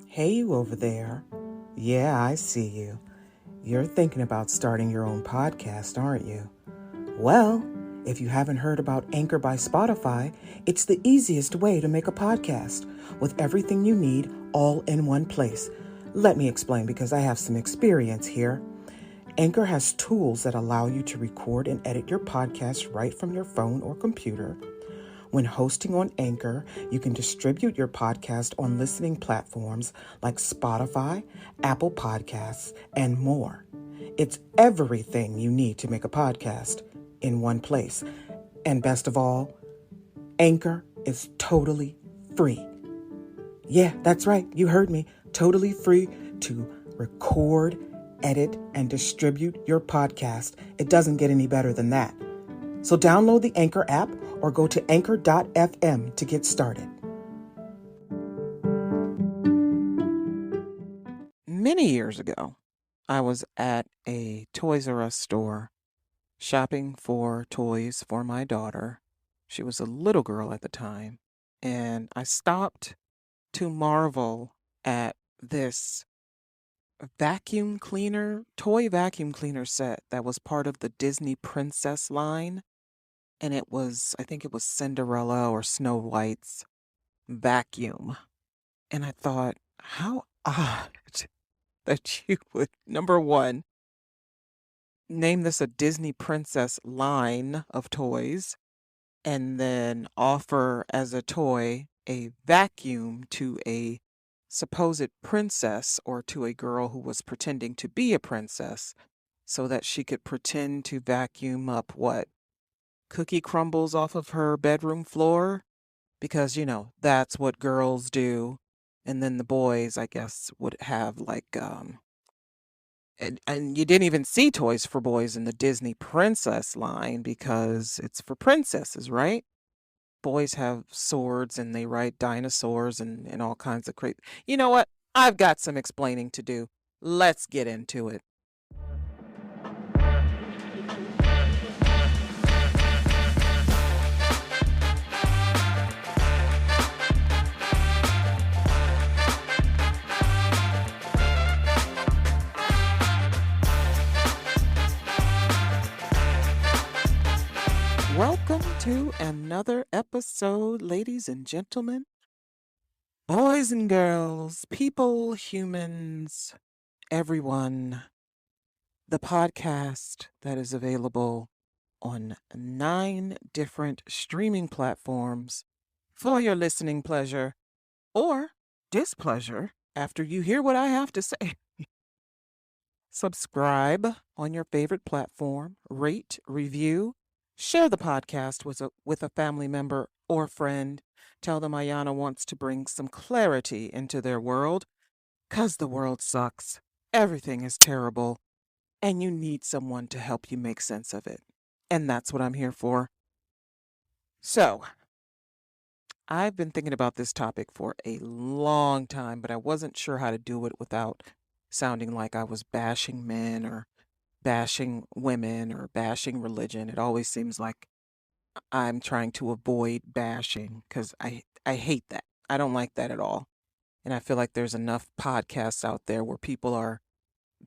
Hey, you over there. Yeah, I see you. You're thinking about starting your own podcast, aren't you? Well, if you haven't heard about Anchor by Spotify, it's the easiest way to make a podcast with everything you need all in one place. Let me explain because I have some experience here. Anchor has tools that allow you to record and edit your podcast right from your phone or computer. When hosting on Anchor, you can distribute your podcast on listening platforms like Spotify, Apple Podcasts, and more. It's everything you need to make a podcast in one place. And best of all, Anchor is totally free. Yeah, that's right. You heard me. Totally free to record, edit, and distribute your podcast. It doesn't get any better than that. So download the Anchor app or go to Anchor.fm to get started. Many years ago, I was at a Toys R Us store shopping for toys for my daughter. She was a little girl at the time. And I stopped to marvel at this toy vacuum cleaner set that was part of the Disney Princess line. And I think it was Cinderella or Snow White's vacuum. And I thought, how odd that you would, number one, name this a Disney Princess line of toys, and then offer as a toy a vacuum to a supposed princess or to a girl who was pretending to be a princess so that she could pretend to vacuum up cookie crumbles off of her bedroom floor, because that's what girls do. And then the boys, I guess, would have and you didn't even see toys for boys in the Disney Princess line because it's for princesses, right? Boys have swords and they ride dinosaurs and all kinds of crazy. You know what? I've got some explaining to do. Let's get into it. Welcome to another episode, ladies and gentlemen, boys and girls, people, humans, everyone. The podcast that is available on 9 different streaming platforms for your listening pleasure or displeasure after you hear what I have to say. Subscribe on your favorite platform, rate, review, share the podcast with a family member or friend. Tell them Ayana wants to bring some clarity into their world, 'cause the world sucks. Everything is terrible, and you need someone to help you make sense of it. And that's what I'm here for. So, I've been thinking about this topic for a long time, but I wasn't sure how to do it without sounding like I was bashing men or bashing women or bashing religion. It always seems like I'm trying to avoid bashing because I hate that. I don't like that at all. And I feel like there's enough podcasts out there where people are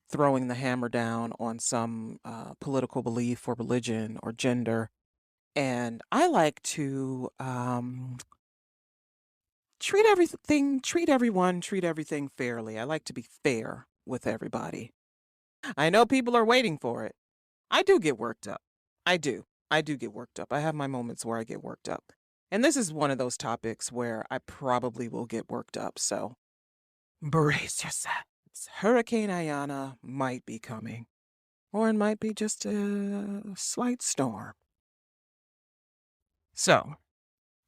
throwing the hammer down on some political belief or religion or gender. And I like to treat everything fairly. I like to be fair with everybody. I know people are waiting for it. I do get worked up. I do. I do get worked up. I have my moments where I get worked up. And this is one of those topics where I probably will get worked up. So brace yourselves. Hurricane Ayana might be coming, or it might be just a slight storm. So,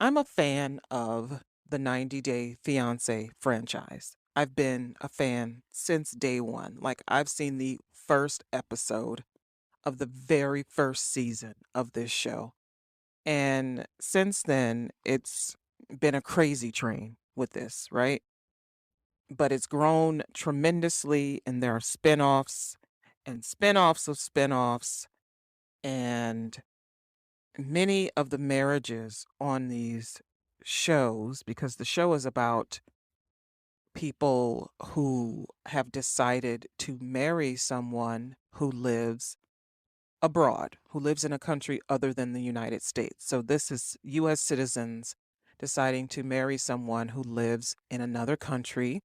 I'm a fan of the 90 Day Fiancé franchise. I've been a fan since day one. Like, I've seen the first episode of the very first season of this show. And since then, it's been a crazy train with this, right? But it's grown tremendously, and there are spinoffs and spinoffs of spinoffs. And many of the marriages on these shows, because the show is about people who have decided to marry someone who lives abroad, who lives in a country other than the United States. So this is U.S. citizens deciding to marry someone who lives in another country,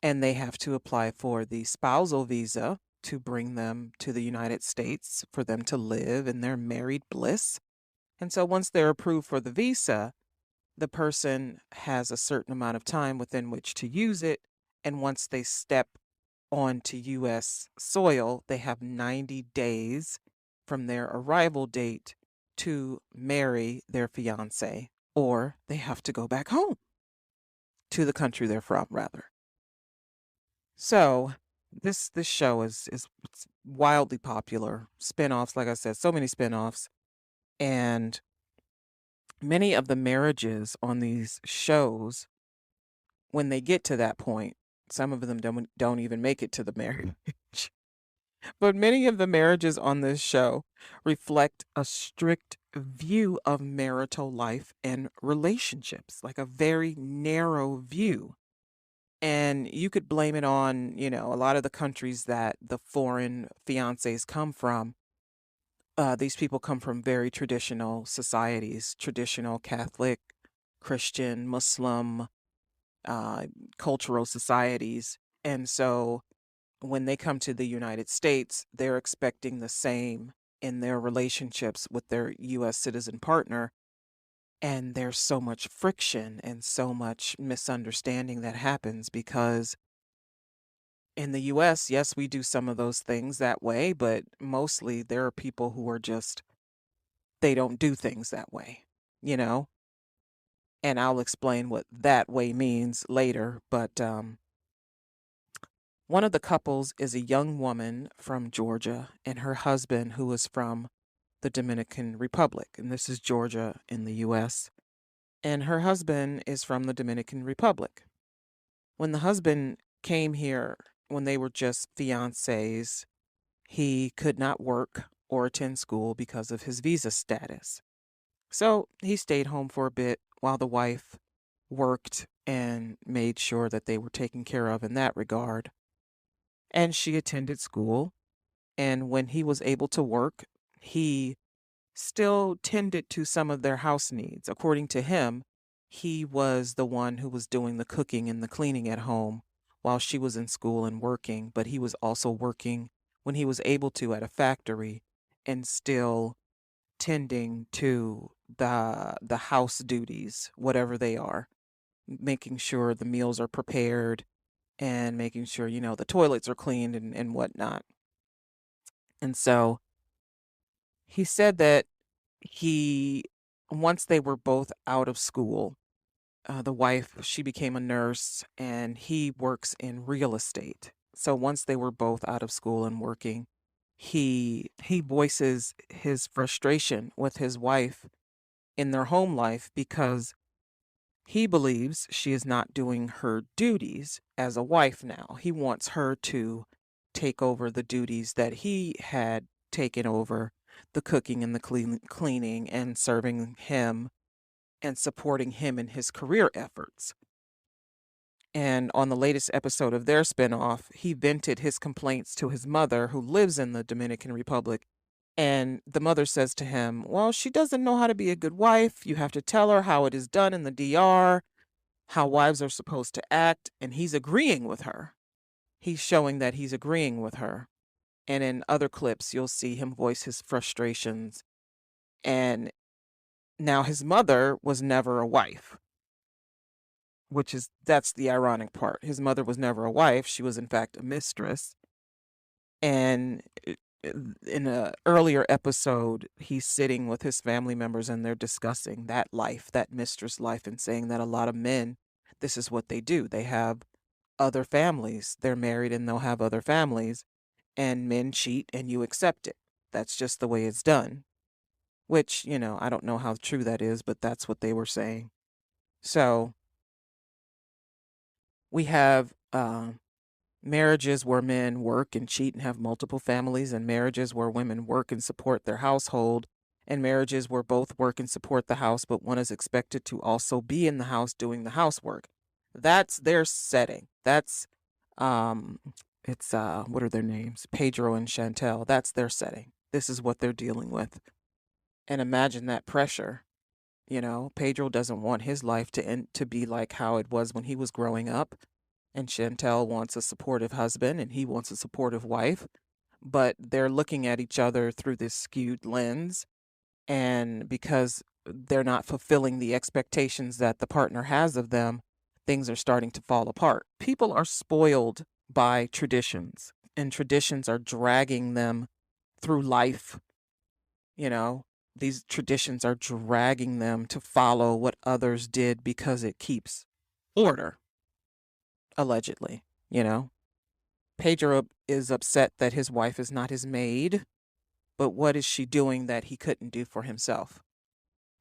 and they have to apply for the spousal visa to bring them to the United States for them to live in their married bliss. And so once they're approved for the visa, the person has a certain amount of time within which to use it. And once they step onto U.S. soil, they have 90 days from their arrival date to marry their fiance, or they have to go back home to the country they're from, rather. So this show is it's wildly popular. Spinoffs, like I said, so many spinoffs, and many of the marriages on these shows, when they get to that point, some of them don't even make it to the marriage. But many of the marriages on this show reflect a strict view of marital life and relationships, like a very narrow view. And you could blame it on, a lot of the countries that the foreign fiancés come from. These people come from very traditional societies, traditional Catholic, Christian, Muslim, cultural societies. And so when they come to the United States, they're expecting the same in their relationships with their U.S. citizen partner. And there's so much friction and so much misunderstanding that happens because in the US, yes, we do some of those things that way, but mostly there are people who are just, they don't do things that way, you know? And I'll explain what that way means later. But one of the couples is a young woman from Georgia and her husband, who is from the Dominican Republic. And this is Georgia in the US. And her husband is from the Dominican Republic. When the husband came here, when they were just fiancés, he could not work or attend school because of his visa status. So he stayed home for a bit while the wife worked and made sure that they were taken care of in that regard. And she attended school. And when he was able to work, he still tended to some of their house needs. According to him, he was the one who was doing the cooking and the cleaning at home while she was in school and working, but he was also working when he was able to at a factory and still tending to the house duties, whatever they are, making sure the meals are prepared and making sure, the toilets are cleaned and whatnot. And so he said that once they were both out of school, the wife, she became a nurse and he works in real estate. So once they were both out of school and working, he voices his frustration with his wife in their home life because he believes she is not doing her duties as a wife now. He wants her to take over the duties that he had taken over, the cooking and the cleaning and serving him and supporting him in his career efforts. And on the latest episode of their spinoff, he vented his complaints to his mother, who lives in the Dominican Republic. And the mother says to him, well, she doesn't know how to be a good wife. You have to tell her how it is done in the DR, how wives are supposed to act. And he's agreeing with her. He's showing that he's agreeing with her. And in other clips, you'll see him voice his frustrations. And now his mother was never a wife, that's the ironic part. His mother was never a wife. She was, in fact, a mistress. And in an earlier episode, he's sitting with his family members and they're discussing that life, that mistress life, and saying that a lot of men, this is what they do. They have other families. They're married and they'll have other families, and men cheat and you accept it. That's just the way it's done. Which, I don't know how true that is, but that's what they were saying. So we have marriages where men work and cheat and have multiple families, and marriages where women work and support their household and marriages where both work and support the house, but one is expected to also be in the house doing the housework. That's their setting. That's it's what are their names? Pedro and Chantel. That's their setting. This is what they're dealing with. And imagine that pressure. Pedro doesn't want his life to be like how it was when he was growing up. And Chantel wants a supportive husband and he wants a supportive wife. But they're looking at each other through this skewed lens. And because they're not fulfilling the expectations that the partner has of them, things are starting to fall apart. People are spoiled by traditions, and traditions are dragging them through life. These traditions are dragging them to follow what others did because it keeps order, allegedly. Pedro is upset that his wife is not his maid, but what is she doing that he couldn't do for himself?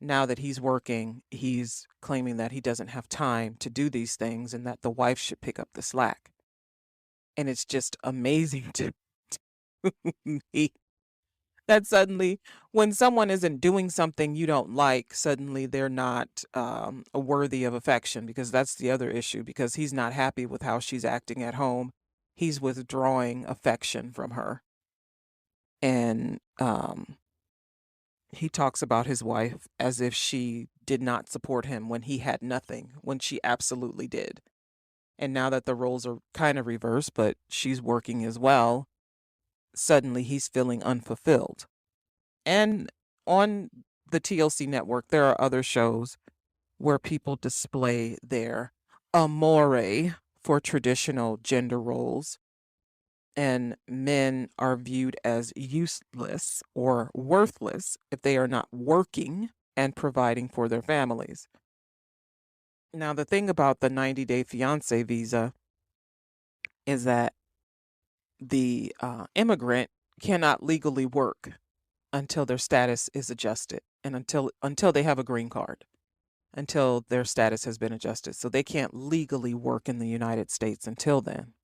Now that he's working, he's claiming that he doesn't have time to do these things and that the wife should pick up the slack. And it's just amazing to me that suddenly when someone isn't doing something you don't like, suddenly they're not worthy of affection, because that's the other issue, because he's not happy with how she's acting at home. He's withdrawing affection from her. And he talks about his wife as if she did not support him when he had nothing, when she absolutely did. And now that the roles are kind of reversed, but she's working as well, suddenly he's feeling unfulfilled. And on the TLC network, there are other shows where people display their amore for traditional gender roles, and men are viewed as useless or worthless if they are not working and providing for their families. Now, the thing about the 90-day fiancé visa is that the immigrant cannot legally work until their status is adjusted, and until they have a green card, until their status has been adjusted. So they can't legally work in the United States until then.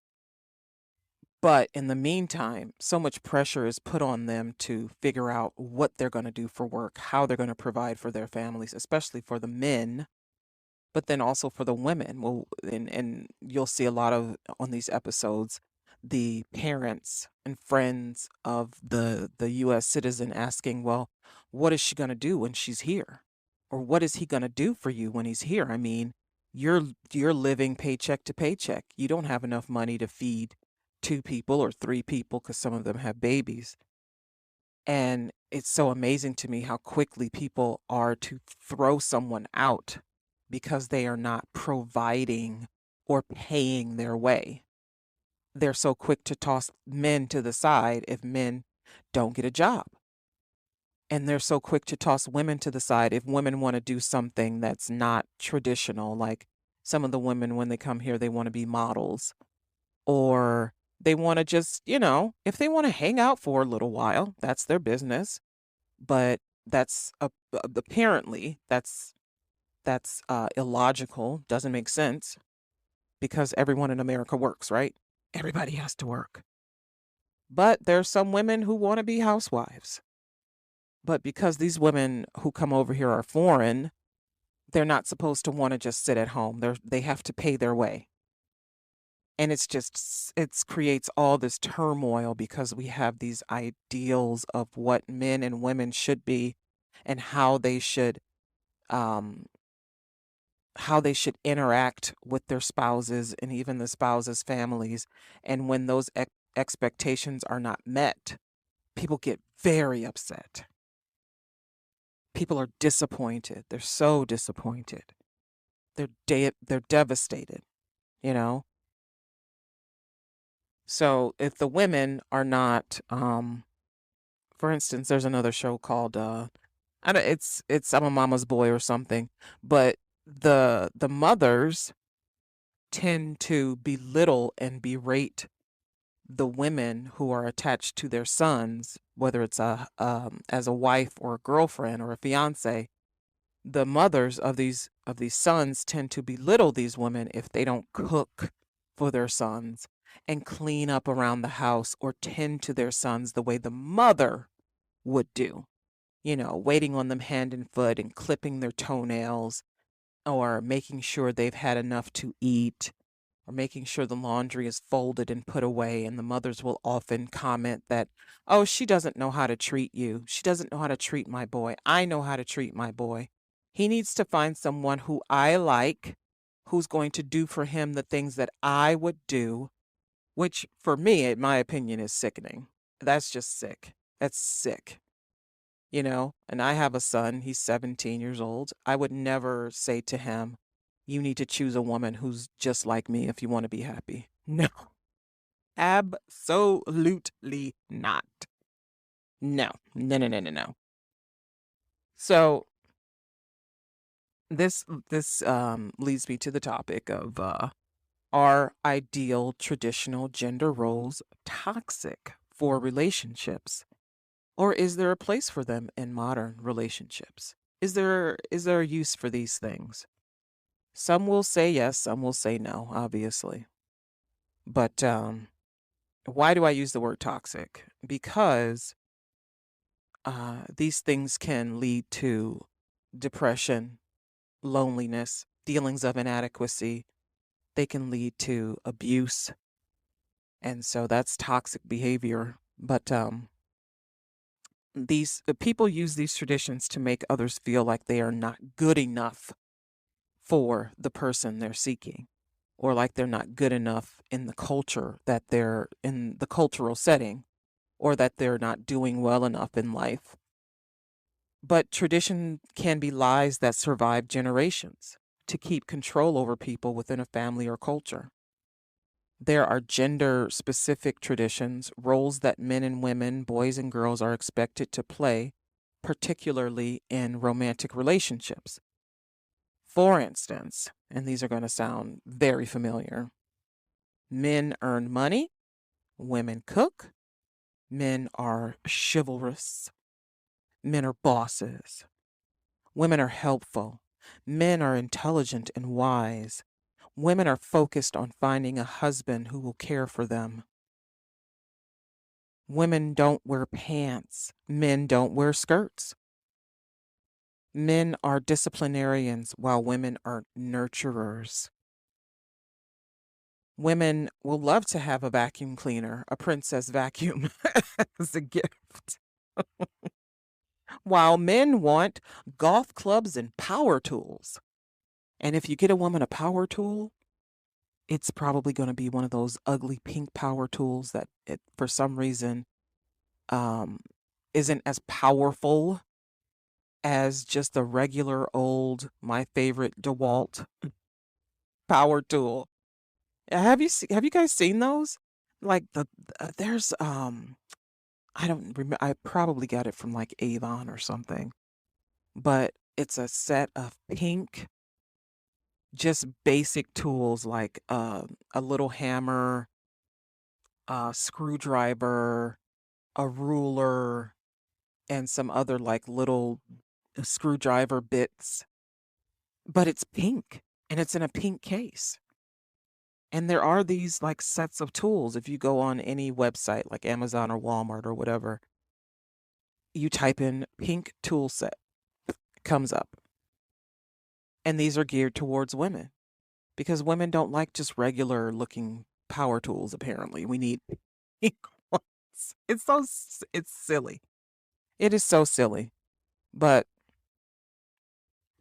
But in the meantime, so much pressure is put on them to figure out what they're going to do for work, how they're going to provide for their families, especially for the men, but then also for the women. Well, and you'll see a lot of on these episodes, the parents and friends of the U.S. citizen asking, well, what is she going to do when she's here? Or what is he going to do for you when he's here? I mean, you're living paycheck to paycheck. You don't have enough money to feed 2 people or 3 people, because some of them have babies. And it's so amazing to me how quickly people are to throw someone out because they are not providing or paying their way. They're so quick to toss men to the side if men don't get a job. And they're so quick to toss women to the side if women want to do something that's not traditional. Like some of the women, when they come here, they want to be models, or they want to just, if they want to hang out for a little while, that's their business. But that's apparently that's illogical, doesn't make sense, because everyone in America works, right? Everybody has to work. But there's some women who want to be housewives. But because these women who come over here are foreign, they're not supposed to want to just sit at home. They have to pay their way. And it creates all this turmoil because we have these ideals of what men and women should be and how they should interact with their spouses and even the spouses' families. And when those expectations are not met, people get very upset. People are disappointed. They're so disappointed. They're devastated, So if the women are not, for instance, there's another show called it's I'm a Mama's Boy or something, but the mothers tend to belittle and berate the women who are attached to their sons, whether it's as a wife or a girlfriend or a fiance. The mothers of these sons tend to belittle these women if they don't cook for their sons and clean up around the house or tend to their sons the way the mother would do. waiting on them hand and foot and clipping their toenails, or making sure they've had enough to eat, or making sure the laundry is folded and put away. And the mothers will often comment that, oh, she doesn't know how to treat you. She doesn't know how to treat my boy. I know how to treat my boy. He needs to find someone who I like, who's going to do for him the things that I would do, which for me, in my opinion, is sickening. That's just sick. That's sick. And I have a son, he's 17 years old. I would never say to him, you need to choose a woman who's just like me if you want to be happy. No, absolutely not. No, no, no, no, no, no. So this leads me to the topic of are ideal traditional gender roles toxic for relationships? Or is there a place for them in modern relationships? Is there a use for these things? Some will say yes, some will say no, obviously. But why do I use the word toxic? Because these things can lead to depression, loneliness, feelings of inadequacy. They can lead to abuse. And so that's toxic behavior. But these people use these traditions to make others feel like they are not good enough for the person they're seeking, or like they're not good enough in the culture that they're in, the cultural setting, or that they're not doing well enough in life. But tradition can be lies that survive generations to keep control over people within a family or culture. There are gender specific traditions, roles that men and women, boys and girls are expected to play, particularly in romantic relationships. For instance, and these are going to sound very familiar, men earn money, women cook, men are chivalrous, men are bosses, women are helpful, men are intelligent and wise, women are focused on finding a husband who will care for them. Women don't wear pants, men don't wear skirts. Men are disciplinarians while women are nurturers. Women will love to have a vacuum cleaner, a princess vacuum, as a gift, while men want golf clubs and power tools. And if you get a woman a power tool, it's probably going to be one of those ugly pink power tools that for some reason isn't as powerful as just the regular old, my favorite DeWalt power tool. Have you guys seen those? Like there's I don't remember, I probably got it from like Avon or something. But it's a set of pink, just basic tools like a little hammer, a screwdriver, a ruler, and some other like little screwdriver bits. But it's pink and it's in a pink case. And there are these like sets of tools. If you go on any website like Amazon or Walmart or whatever, you type in pink tool set, it comes up. And these are geared towards women because women don't like just regular looking power tools, apparently. We need pink ones. It's silly. It is so silly. But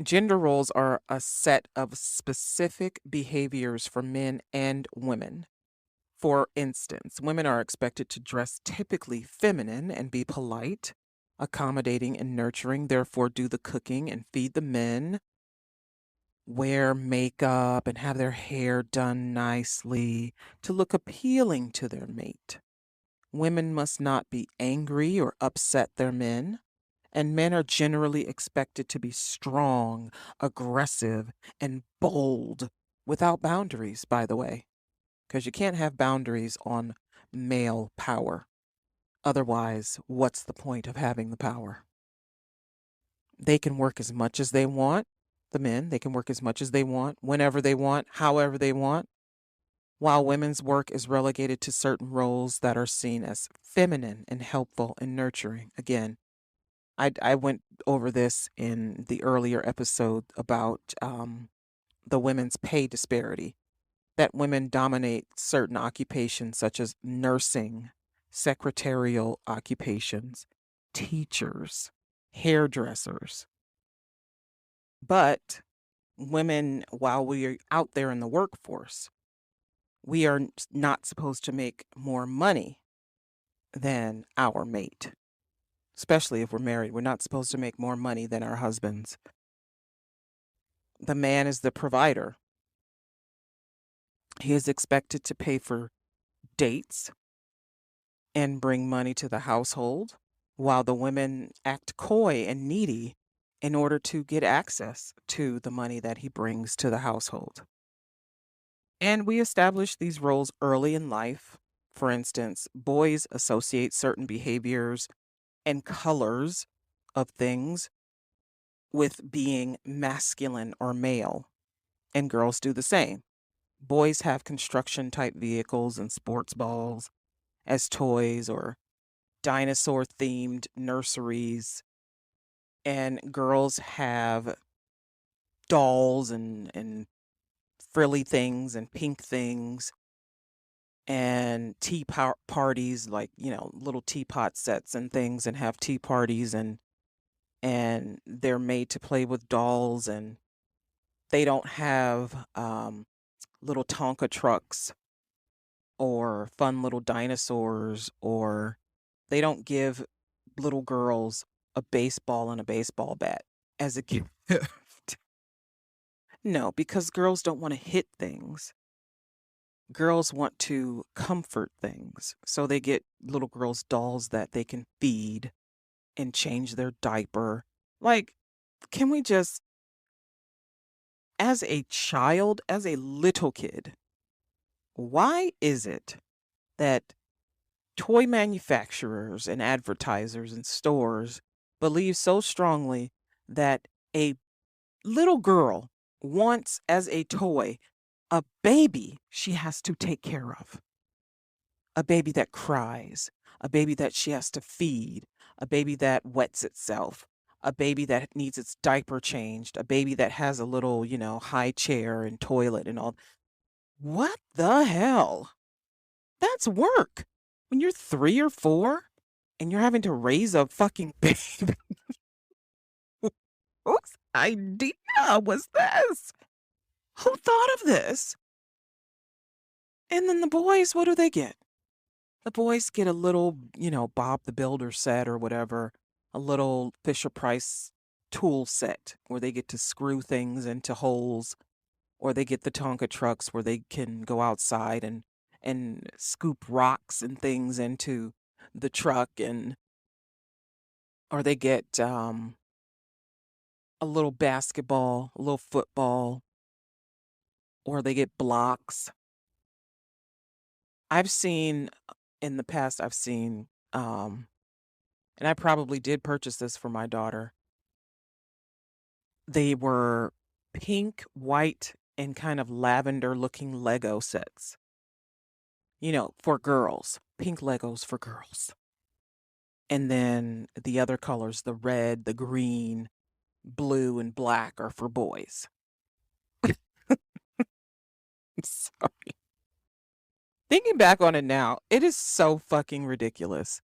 gender roles are a set of specific behaviors for men and women. For instance, women are expected to dress typically feminine and be polite, accommodating, and nurturing, therefore, do the cooking and feed the men, wear makeup, and have their hair done nicely to look appealing to their mate. Women must not be angry or upset their men, and men are generally expected to be strong, aggressive, and bold without boundaries, by the way, because you can't have boundaries on male power. Otherwise, what's the point of having the power? They can work as much as they want. The men, they can work as much as they want, whenever they want, however they want, while women's work is relegated to certain roles that are seen as feminine and helpful and nurturing. Again, I went over this in the earlier episode about the women's pay disparity, that women dominate certain occupations such as nursing, secretarial occupations, teachers, hairdressers. But women, while we are out there in the workforce, we are not supposed to make more money than our mate. Especially if we're married, we're not supposed to make more money than our husbands. The man is the provider. He is expected to pay for dates and bring money to the household, while the women act coy and needy in order to get access to the money that he brings to the household. And we establish these roles early in life. For instance, boys associate certain behaviors and colors of things with being masculine or male, and girls do the same. Boys have construction type vehicles and sports balls as toys, or dinosaur themed nurseries, and girls have dolls and frilly things and pink things and parties, like, little teapot sets and things, and have tea parties, and they're made to play with dolls, and they don't have little Tonka trucks or fun little dinosaurs, or they don't give little girls a baseball and a baseball bat as a gift. No, because girls don't want to hit things. Girls want to comfort things. So they get little girls dolls that they can feed and change their diaper. Like, can we just, as a child, as a little kid, why is it that toy manufacturers and advertisers and stores believe so strongly that a little girl wants as a toy a baby she has to take care of? A baby that cries, a baby that she has to feed, a baby that wets itself, a baby that needs its diaper changed, a baby that has a little, high chair and toilet and all. What the hell? That's work. When you're 3 or 4 and you're having to raise a fucking baby. Whose idea was this? Who thought of this? And then the boys, what do they get? The boys get a little, Bob the Builder set or whatever, a little Fisher Price tool set where they get to screw things into holes, or they get the Tonka trucks where they can go outside and scoop rocks and things into the truck, or they get a little basketball, a little football, or they get blocks. I've seen in the past, and I probably did purchase this for my daughter. They were pink, white, and kind of lavender looking Lego sets. For girls, pink Legos for girls. And then the other colors, the red, the green, blue, and black, are for boys. I'm sorry. Thinking back on it now, it is so fucking ridiculous.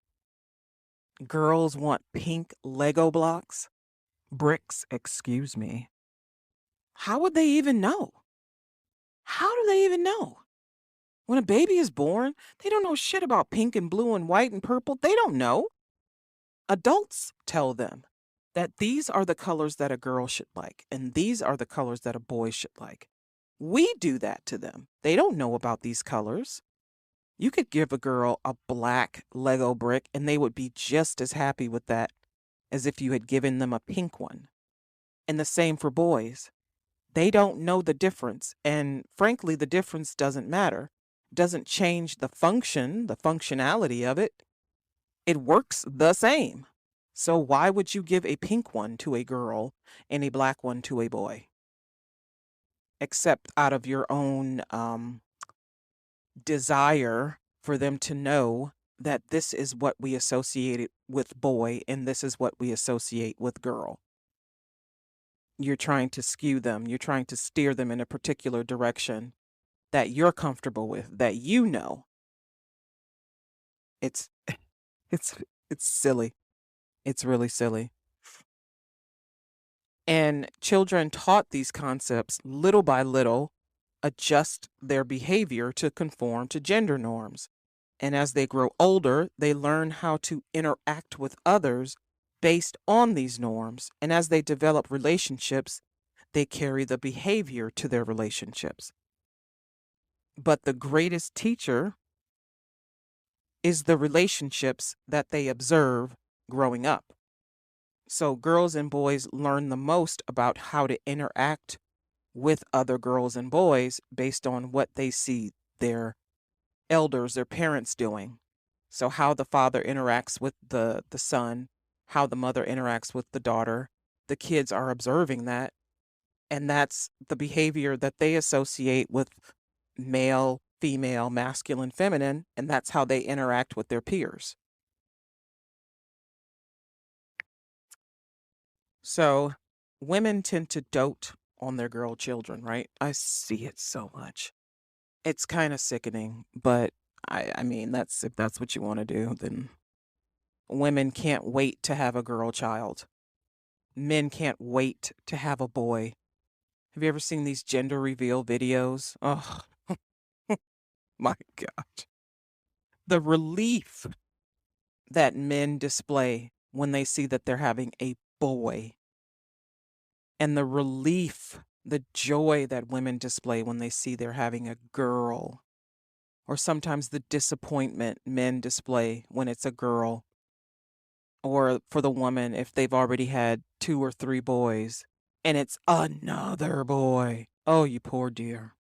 Girls want pink Lego bricks, excuse me. How would they even know? How do they even know? When a baby is born, they don't know shit about pink and blue and white and purple. They don't know. Adults tell them that these are the colors that a girl should like, and these are the colors that a boy should like. We do that to them. They don't know about these colors. You could give a girl a black Lego brick and they would be just as happy with that as if you had given them a pink one. And the same for boys. They don't know the difference. And frankly, the difference doesn't matter. It doesn't change the functionality of it. It works the same. So why would you give a pink one to a girl and a black one to a boy? Except out of your own desire for them to know that this is what we associate with boy and this is what we associate with girl. You're trying to skew them. You're trying to steer them in a particular direction that you're comfortable with, that you know. It's it's it's silly. It's really silly. And children taught these concepts little by little adjust their behavior to conform to gender norms. And as they grow older, they learn how to interact with others based on these norms. And as they develop relationships, they carry the behavior to their relationships. But the greatest teacher is the relationships that they observe growing up. So girls and boys learn the most about how to interact with other girls and boys based on what they see their elders, their parents doing. So how the father interacts with the son, how the mother interacts with the daughter, the kids are observing that. And that's the behavior that they associate with male, female, masculine, feminine, and that's how they interact with their peers. So women tend to dote on their girl children, right? I see it so much. It's kind of sickening, but I mean, if that's what you want to do, then women can't wait to have a girl child. Men can't wait to have a boy. Have you ever seen these gender reveal videos? Oh, my God. The relief that men display when they see that they're having a boy, and the relief, the joy that women display when they see they're having a girl, or sometimes the disappointment men display when it's a girl, or for the woman if they've already had 2 or 3 boys and it's another boy. Oh, you poor dear.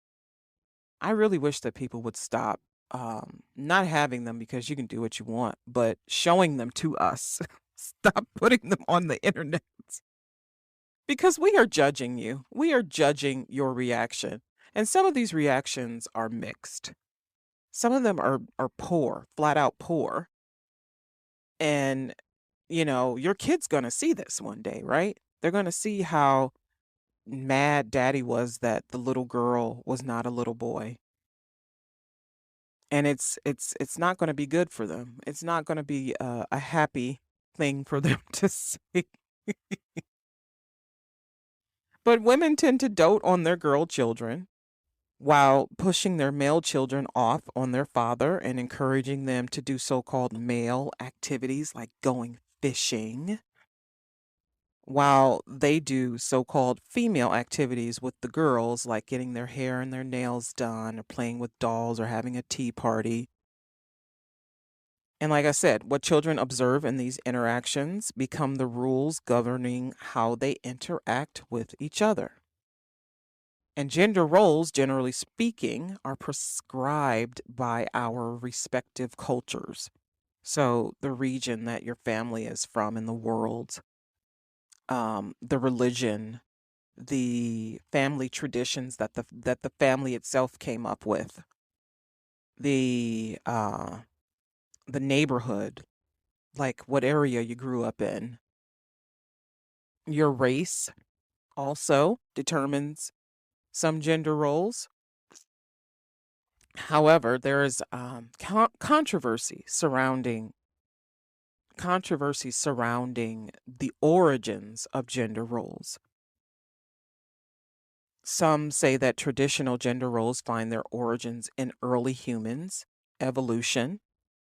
I really wish that people would stop not having them because you can do what you want, but showing them to us. Stop putting them on the internet because we are judging you. We are judging your reaction. And some of these reactions are mixed. Some of them are poor, flat out poor. And, your kid's going to see this one day, right? They're going to see how mad daddy was that the little girl was not a little boy. And it's not going to be good for them. It's not going to be a happy thing for them to see. But women tend to dote on their girl children while pushing their male children off on their father and encouraging them to do so-called male activities like going fishing, while they do so-called female activities with the girls like getting their hair and their nails done or playing with dolls or having a tea party. And like I said, what children observe in these interactions become the rules governing how they interact with each other. And gender roles, generally speaking, are prescribed by our respective cultures. So the region that your family is from in the world, the religion, the family traditions that the family itself came up with, the neighborhood, like what area you grew up in. Your race also determines some gender roles. However, there is controversy surrounding the origins of gender roles. Some say that traditional gender roles find their origins in early humans, evolution.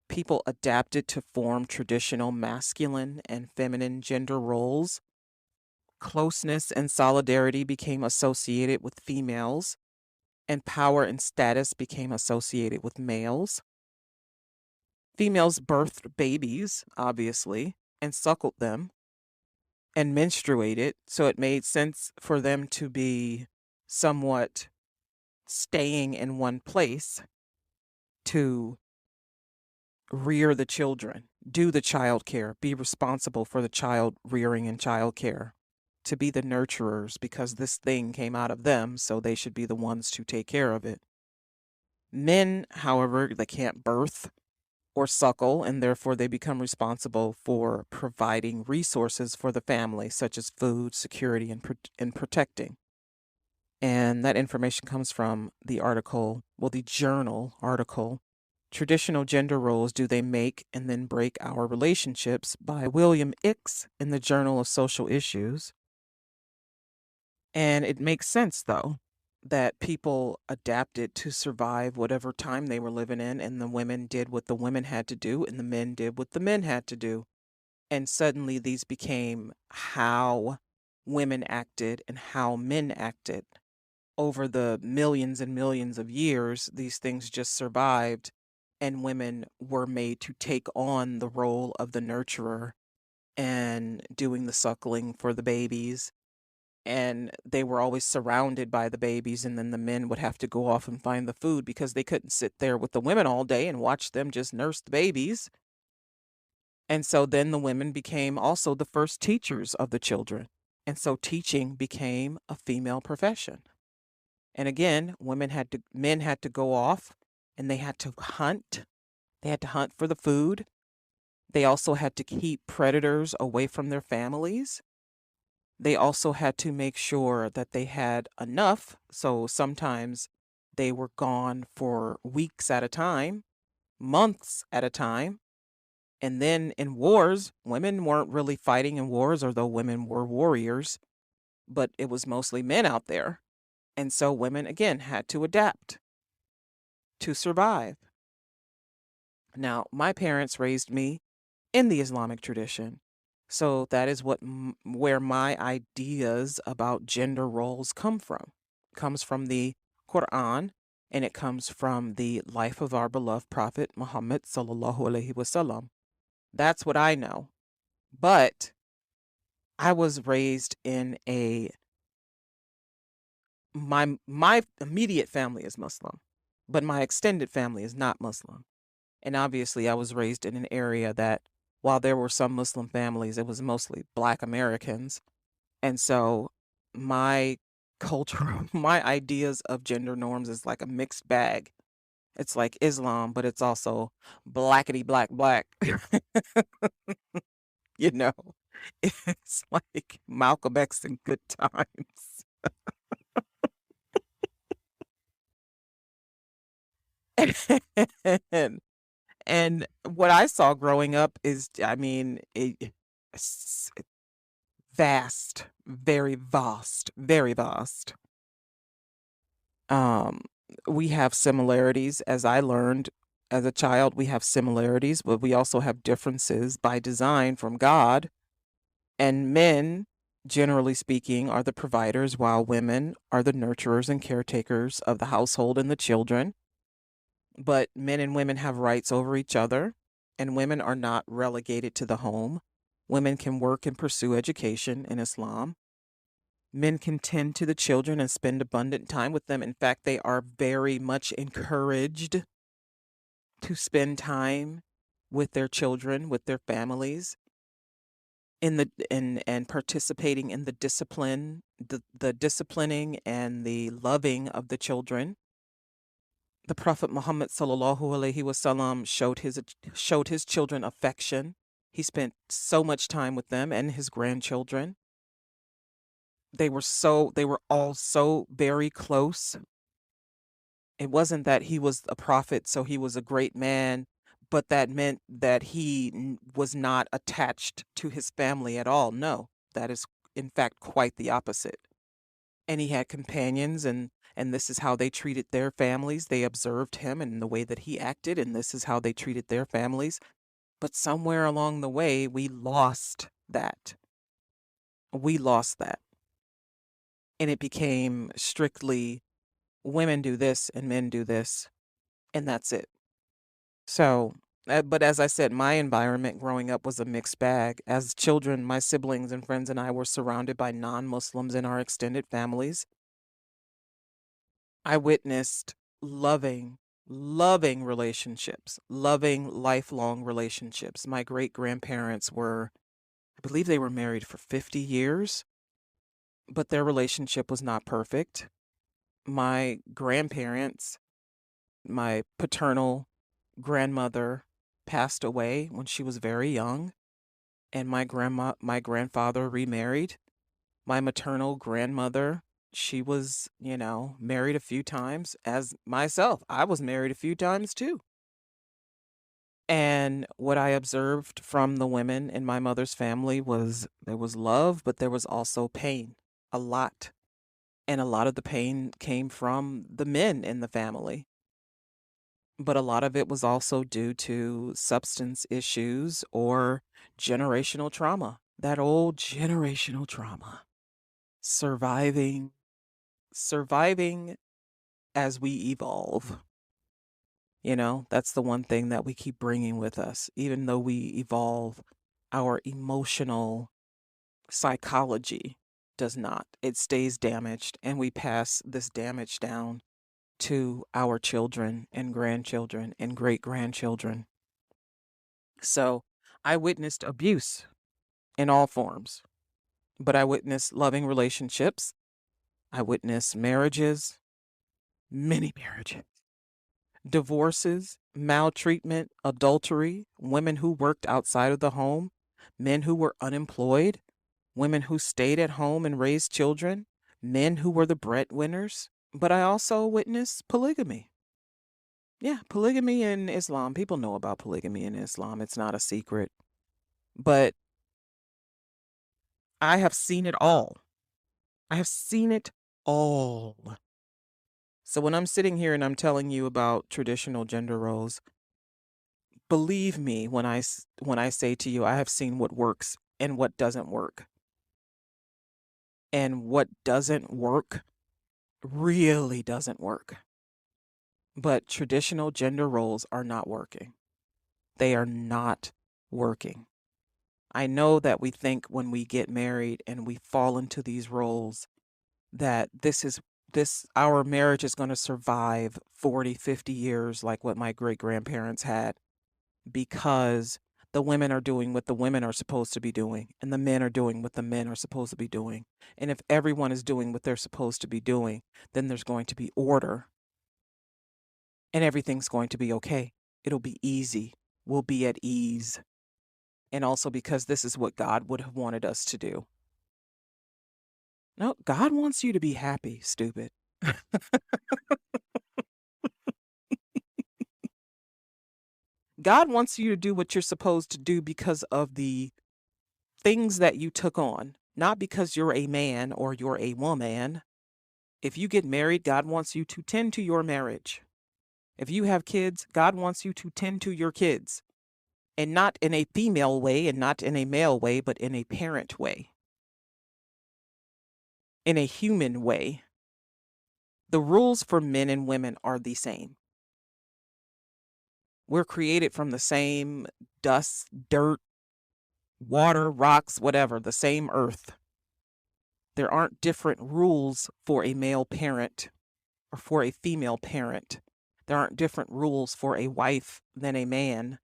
People adapted to form traditional masculine and feminine gender roles. Closeness and solidarity became associated with females, and power and status became associated with males. Females birthed babies, obviously, and suckled them and menstruated, so it made sense for them to be somewhat staying in one place to rear the children, do the child care, be responsible for the child rearing and child care, to be the nurturers because this thing came out of them, so they should be the ones to take care of it. Men, however, they can't birth. or suckle, and therefore they become responsible for providing resources for the family, such as food, security, and protecting. And that information comes from the article, the journal article, Traditional Gender Roles, Do They Make and Then Break Our Relationships, by William Ickes in the Journal of Social Issues. And it makes sense, though, that people adapted to survive whatever time they were living in, and the women did what the women had to do, and the men did what the men had to do. And suddenly these became how women acted and how men acted. Over the millions and millions of years, these things just survived, and women were made to take on the role of the nurturer and doing the suckling for the babies. And they were always surrounded by the babies, and then the men would have to go off and find the food because they couldn't sit there with the women all day and watch them just nurse the babies. And so then the women became also the first teachers of the children. And so teaching became a female profession. And again, men had to go off and they had to hunt. They had to hunt for the food. They also had to keep predators away from their families. They also had to make sure that they had enough. So sometimes they were gone for weeks at a time, months at a time. And then in wars, women weren't really fighting in wars, although women were warriors, but it was mostly men out there. And so women, again, had to adapt to survive. Now, my parents raised me in the Islamic tradition. So that is where my ideas about gender roles come from. It comes from the Quran, and it comes from the life of our beloved Prophet Muhammad sallallahu alaihi wasallam. That's what I know. But I was raised in my immediate family is Muslim, but my extended family is not Muslim. And obviously I was raised in an area that, while there were some Muslim families, it was mostly Black Americans. And so my culture, my ideas of gender norms is like a mixed bag. It's like Islam, but it's also blackety black black. You know, it's like Malcolm X in Good Times. and, and what I saw growing up is, it's vast, very vast, very vast. Um, we have similarities, as I learned as a child. We have similarities, but we also have differences by design from God. And men, generally speaking, are the providers, while women are the nurturers and caretakers of the household and the children. But men and women have rights over each other, and women are not relegated to the home. Women can work and pursue education in Islam. Men can tend to the children and spend abundant time with them. In fact, they are very much encouraged to spend time with their children, with their families, and participating in the discipline, the disciplining and the loving of the children. The Prophet Muhammad sallallahu alaihi wasallam showed his children affection. He spent so much time with them and his grandchildren. They were all so very close. It wasn't that he was a prophet, so he was a great man, but that meant that he was not attached to his family at all. No, that is in fact quite the opposite. And he had companions, and this is how they treated their families. They observed him and the way that he acted, and this is how they treated their families. But somewhere along the way, we lost that. We lost that. And it became strictly women do this and men do this, and that's it. So, but as I said, my environment growing up was a mixed bag. As children, my siblings and friends and I were surrounded by non-Muslims in our extended families. I witnessed loving relationships, loving lifelong relationships. My great-grandparents I believe they were married for 50 years, but their relationship was not perfect. My grandparents, my paternal grandmother passed away when she was very young, and my grandfather remarried. My maternal grandmother, she was, married a few times. As myself, I was married a few times too. And what I observed from the women in my mother's family was there was love, but there was also pain, a lot. And a lot of the pain came from the men in the family. But a lot of it was also due to substance issues or generational trauma. That old generational trauma. Surviving as we evolve. That's the one thing that we keep bringing with us. Even though we evolve, our emotional psychology does not. It stays damaged, and we pass this damage down to our children and grandchildren and great-grandchildren. So I witnessed abuse in all forms, but I witnessed loving relationships. I witnessed marriages, many marriages, divorces, maltreatment, adultery, women who worked outside of the home, men who were unemployed, women who stayed at home and raised children, men who were the breadwinners. But I also witnessed polygamy. Yeah, polygamy in Islam. People know about polygamy in Islam. It's not a secret. But I have seen it all. I have seen it all. So when I'm sitting here and I'm telling you about traditional gender roles, believe me when I say to you, I have seen what works and what doesn't work. And what doesn't work really doesn't work. But traditional gender roles are not working. They are not working. I know that we think when we get married and we fall into these roles that our marriage is going to survive 40, 50 years like what my great-grandparents had, because the women are doing what the women are supposed to be doing and the men are doing what the men are supposed to be doing. And if everyone is doing what they're supposed to be doing, then there's going to be order and everything's going to be okay. It'll be easy. We'll be at ease. And also because this is what God would have wanted us to do. No, God wants you to be happy, stupid. God wants you to do what you're supposed to do because of the things that you took on, not because you're a man or you're a woman. If you get married, God wants you to tend to your marriage. If you have kids, God wants you to tend to your kids. And not in a female way and not in a male way, but in a parent way. In a human way. The rules for men and women are the same. We're created from the same dust, dirt, water, rocks, whatever, the same earth. There aren't different rules for a male parent or for a female parent. There aren't different rules for a wife than a man.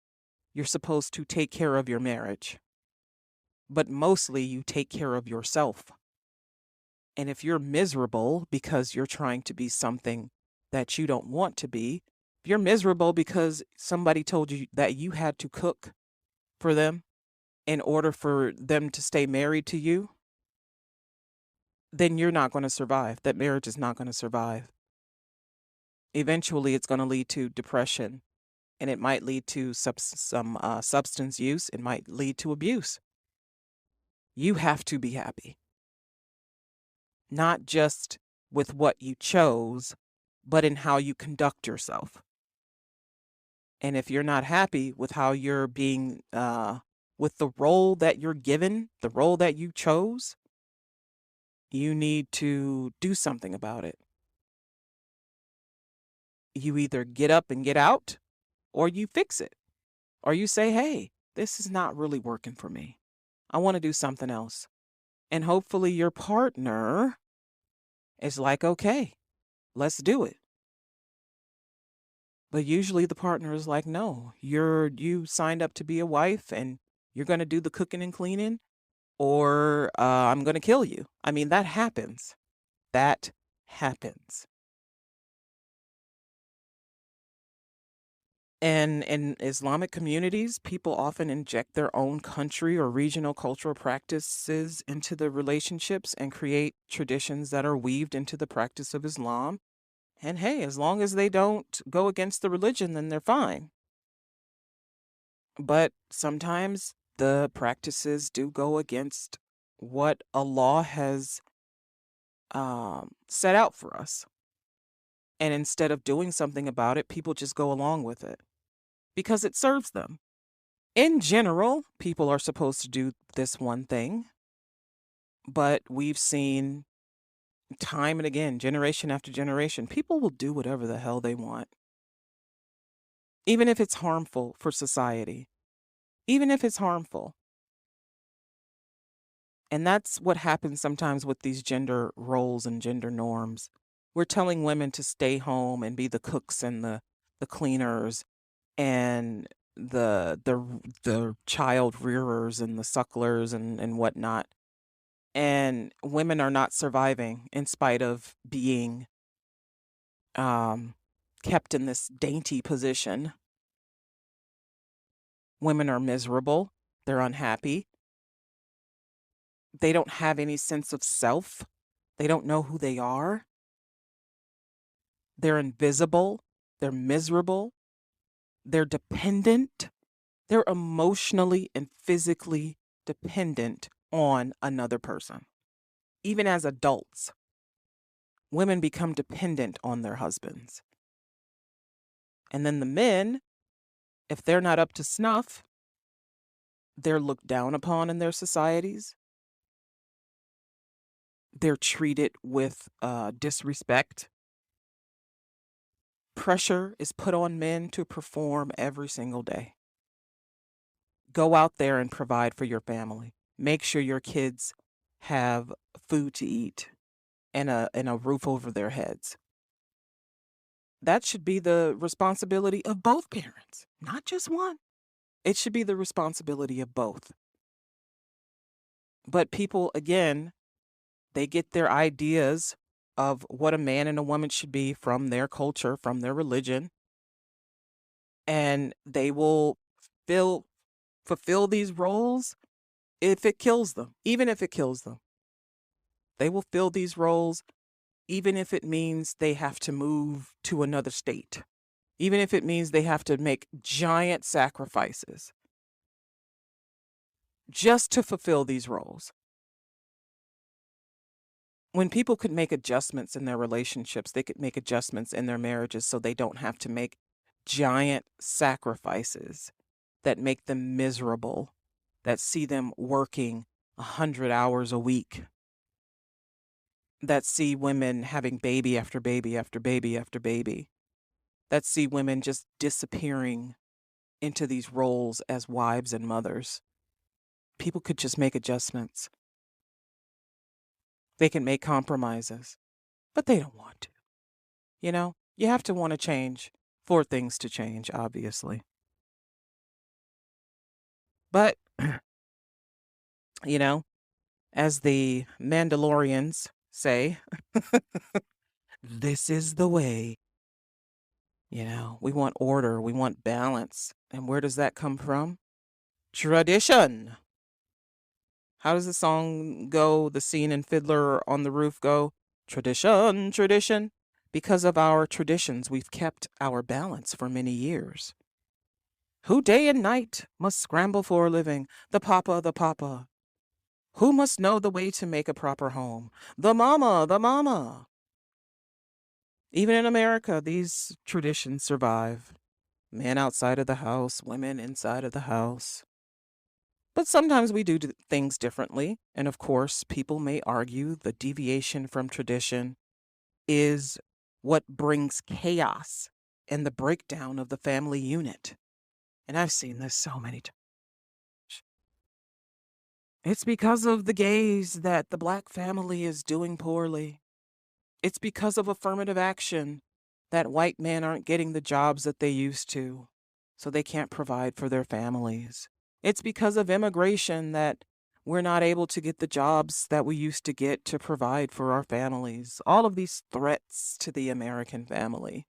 You're supposed to take care of your marriage. But mostly you take care of yourself. And if you're miserable because you're trying to be something that you don't want to be, if you're miserable because somebody told you that you had to cook for them in order for them to stay married to you, then you're not going to survive. That marriage is not going to survive. Eventually, it's going to lead to depression, and it might lead to some substance use. It might lead to abuse. You have to be happy. Not just with what you chose, but in how you conduct yourself. And if you're not happy with how you're being, with the role that you're given, the role that you chose, you need to do something about it. You either get up and get out, or you fix it. Or you say, hey, this is not really working for me. I want to do something else. And hopefully your partner is like, okay, let's do it. But usually the partner is like, no, you signed up to be a wife and you're going to do the cooking and cleaning, or I'm going to kill you. I mean, that happens. That happens. And in Islamic communities, people often inject their own country or regional cultural practices into the relationships and create traditions that are weaved into the practice of Islam. And hey, as long as they don't go against the religion, then they're fine. But sometimes the practices do go against what Allah has set out for us. And instead of doing something about it, people just go along with it because it serves them. In general, people are supposed to do this one thing, but we've seen time and again, generation after generation, people will do whatever the hell they want, even if it's harmful for society, even if it's harmful. And that's what happens sometimes with these gender roles and gender norms. We're telling women to stay home and be the cooks and the cleaners and the child rearers and the sucklers and whatnot. And women are not surviving in spite of being kept in this dainty position. Women are miserable. They're unhappy. They don't have any sense of self. They don't know who they are. They're invisible. They're miserable. They're dependent. They're emotionally and physically dependent on another person. Even as adults, women become dependent on their husbands. And then the men, if they're not up to snuff, they're looked down upon in their societies. They're treated with disrespect. Pressure is put on men to perform every single day. Go out there and provide for your family. Make sure your kids have food to eat and a roof over their heads. That should be the responsibility of both parents, not just one. It should be the responsibility of both. But people, again, they get their ideas of what a man and a woman should be from their culture, from their religion, and they will fulfill these roles if it kills them, even if it kills them. They will fill these roles even if it means they have to move to another state, even if it means they have to make giant sacrifices just to fulfill these roles. When people could make adjustments in their relationships, they could make adjustments in their marriages so they don't have to make giant sacrifices that make them miserable, that see them working 100 hours a week, that see women having baby after baby after baby after baby, that see women just disappearing into these roles as wives and mothers. People could just make adjustments. They can make compromises, but they don't want to. You know, you have to want to change for things to change, obviously. But, you know, as the Mandalorians say, this is the way. You know, we want order, we want balance. And where does that come from? Tradition. How does the song go? The scene in Fiddler on the Roof go? Tradition, tradition. Because of our traditions, we've kept our balance for many years. Who day and night must scramble for a living? The papa, the papa. Who must know the way to make a proper home? The mama, the mama. Even in America, these traditions survive. Men outside of the house, women inside of the house. But sometimes we do things differently. And of course, people may argue the deviation from tradition is what brings chaos and the breakdown of the family unit. And I've seen this so many times. It's because of the gays that the black family is doing poorly. It's because of affirmative action that white men aren't getting the jobs that they used to, so they can't provide for their families. It's because of immigration that we're not able to get the jobs that we used to get to provide for our families. All of these threats to the American family.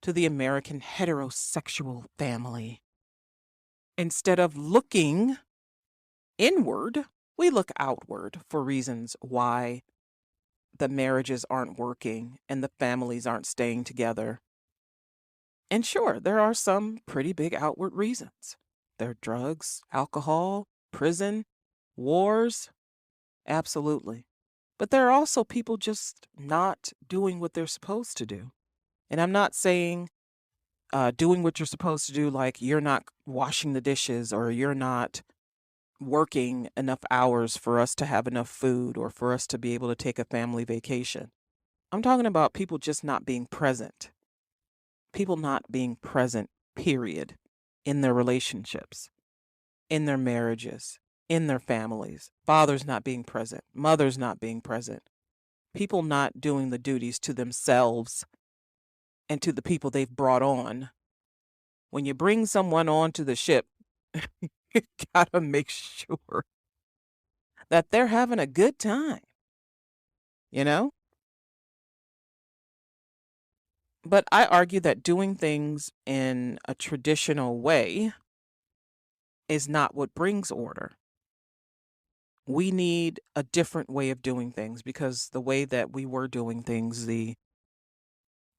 to the American heterosexual family. Instead of looking inward, we look outward for reasons why the marriages aren't working and the families aren't staying together. And sure, there are some pretty big outward reasons. There are drugs, alcohol, prison, wars. Absolutely. But there are also people just not doing what they're supposed to do. And I'm not saying doing what you're supposed to do, like you're not washing the dishes or you're not working enough hours for us to have enough food or for us to be able to take a family vacation. I'm talking about people just not being present. People not being present, period, in their relationships, in their marriages, in their families. Fathers not being present, mothers not being present, people not doing the duties to themselves and to the people they've brought on. When you bring someone onto the ship, you gotta make sure that they're having a good time, you know? But I argue that doing things in a traditional way is not what brings order. We need a different way of doing things because the way that we were doing things, the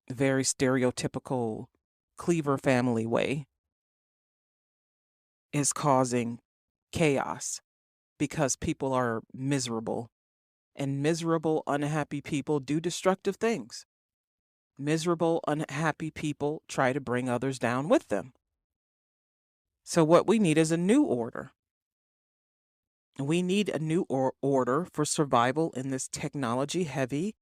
very stereotypical Cleaver family way, is causing chaos because people are miserable. And miserable, unhappy people do destructive things. Miserable, unhappy people try to bring others down with them. So what we need is a new order. We need a new order for survival in this technology-heavy,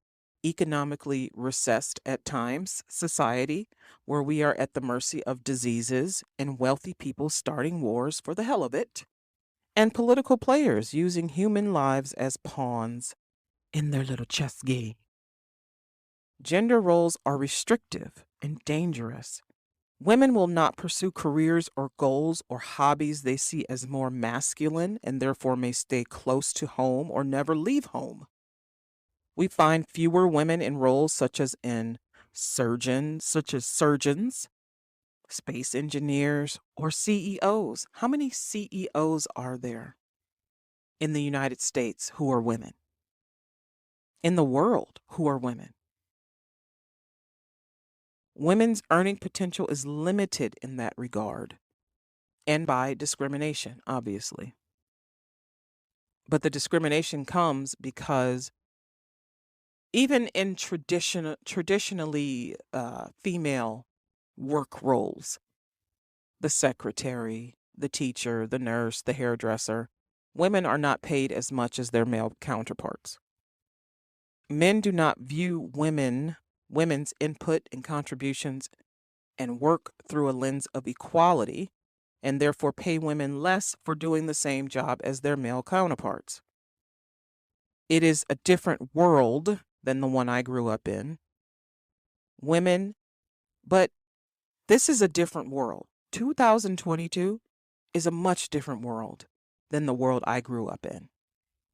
economically recessed at times society where we are at the mercy of diseases and wealthy people starting wars for the hell of it, and political players using human lives as pawns in their little chess game. Gender roles are restrictive and dangerous. Women will not pursue careers or goals or hobbies they see as more masculine and therefore may stay close to home or never leave home. We find fewer women in roles such as surgeons, space engineers, or CEOs. How many CEOs are there in the United States who are women? In the world, who are women? Women's earning potential is limited in that regard, and by discrimination, obviously. But the discrimination comes because even in traditionally female work roles, the secretary, the teacher, the nurse, the hairdresser, women are not paid as much as their male counterparts. Men do not view women's input and contributions and work through a lens of equality, and therefore pay women less for doing the same job as their male counterparts. It is a different world than the one I grew up in. But this is a different world. 2022 is a much different world than the world I grew up in.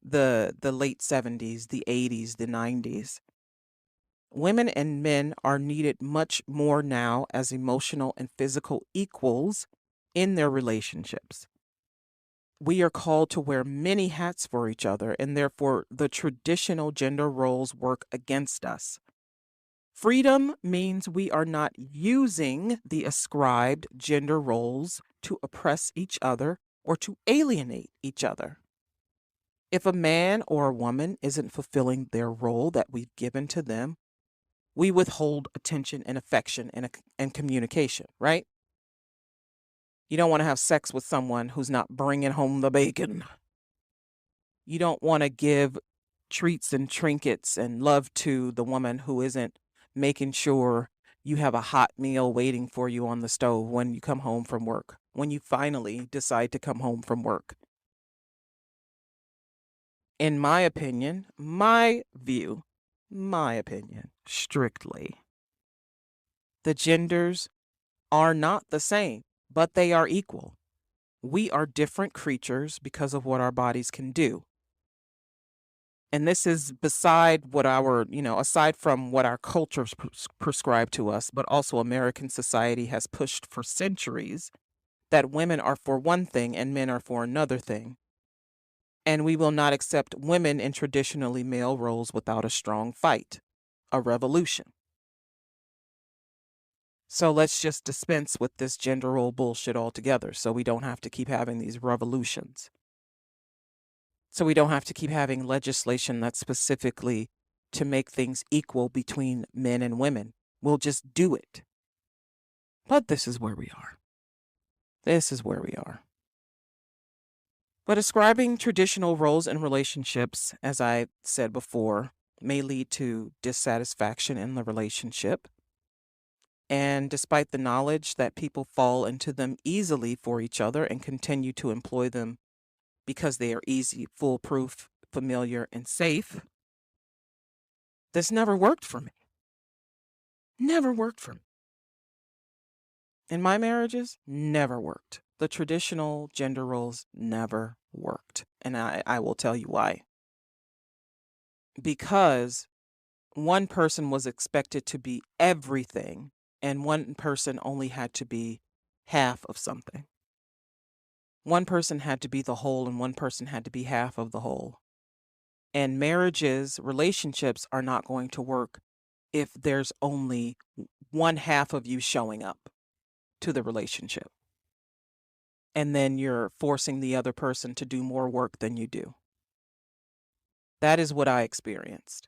The late 70s, the 80s, the 90s. Women and men are needed much more now as emotional and physical equals in their relationships. We are called to wear many hats for each other, and therefore the traditional gender roles work against us. Freedom means we are not using the ascribed gender roles to oppress each other or to alienate each other. If a man or a woman isn't fulfilling their role that we've given to them, we withhold attention and affection and communication, right? You don't want to have sex with someone who's not bringing home the bacon. You don't want to give treats and trinkets and love to the woman who isn't making sure you have a hot meal waiting for you on the stove when you come home from work, when you finally decide to come home from work. In my opinion, my opinion, strictly, the genders are not the same, but they are equal. We are different creatures because of what our bodies can do. And this is beside what aside from what our cultures prescribe to us, but also American society has pushed for centuries that women are for one thing and men are for another thing. And we will not accept women in traditionally male roles without a strong fight, a revolution. So let's just dispense with this gender role bullshit altogether so we don't have to keep having these revolutions. So we don't have to keep having legislation that's specifically to make things equal between men and women. We'll just do it. But this is where we are. This is where we are. But ascribing traditional roles in relationships, as I said before, may lead to dissatisfaction in the relationship. And despite the knowledge that people fall into them easily for each other and continue to employ them because they are easy, foolproof, familiar, and safe, this never worked for me. Never worked for me. In my marriages, never worked. The traditional gender roles never worked. And I will tell you why. Because one person was expected to be everything, and one person only had to be half of something. One person had to be the whole, and one person had to be half of the whole. And marriages, relationships are not going to work if there's only one half of you showing up to the relationship. And then you're forcing the other person to do more work than you do. That is what I experienced.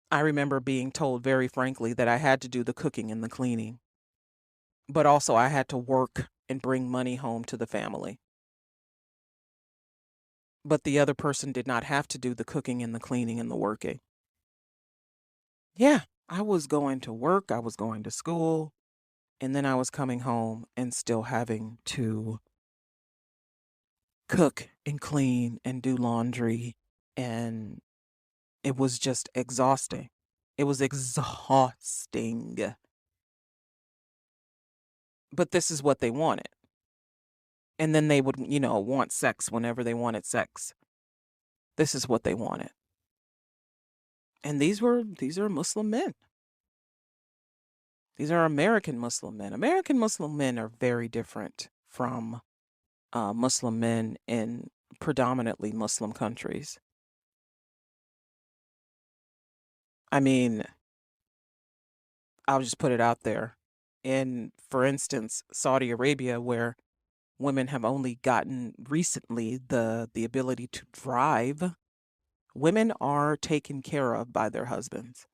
I remember being told very frankly that I had to do the cooking and the cleaning, but also I had to work and bring money home to the family. But the other person did not have to do the cooking and the cleaning and the working. Yeah, I was going to work, I was going to school, and then I was coming home and still having to cook and clean and do laundry, and it was just exhausting. It was exhausting. But this is what they wanted. And then they would, want sex whenever they wanted sex. This is what they wanted. And these are Muslim men. These are American Muslim men. American Muslim men are very different from Muslim men in predominantly Muslim countries. I mean, I'll just put it out there. In, for instance, Saudi Arabia, where women have only gotten recently the ability to drive, women are taken care of by their husbands.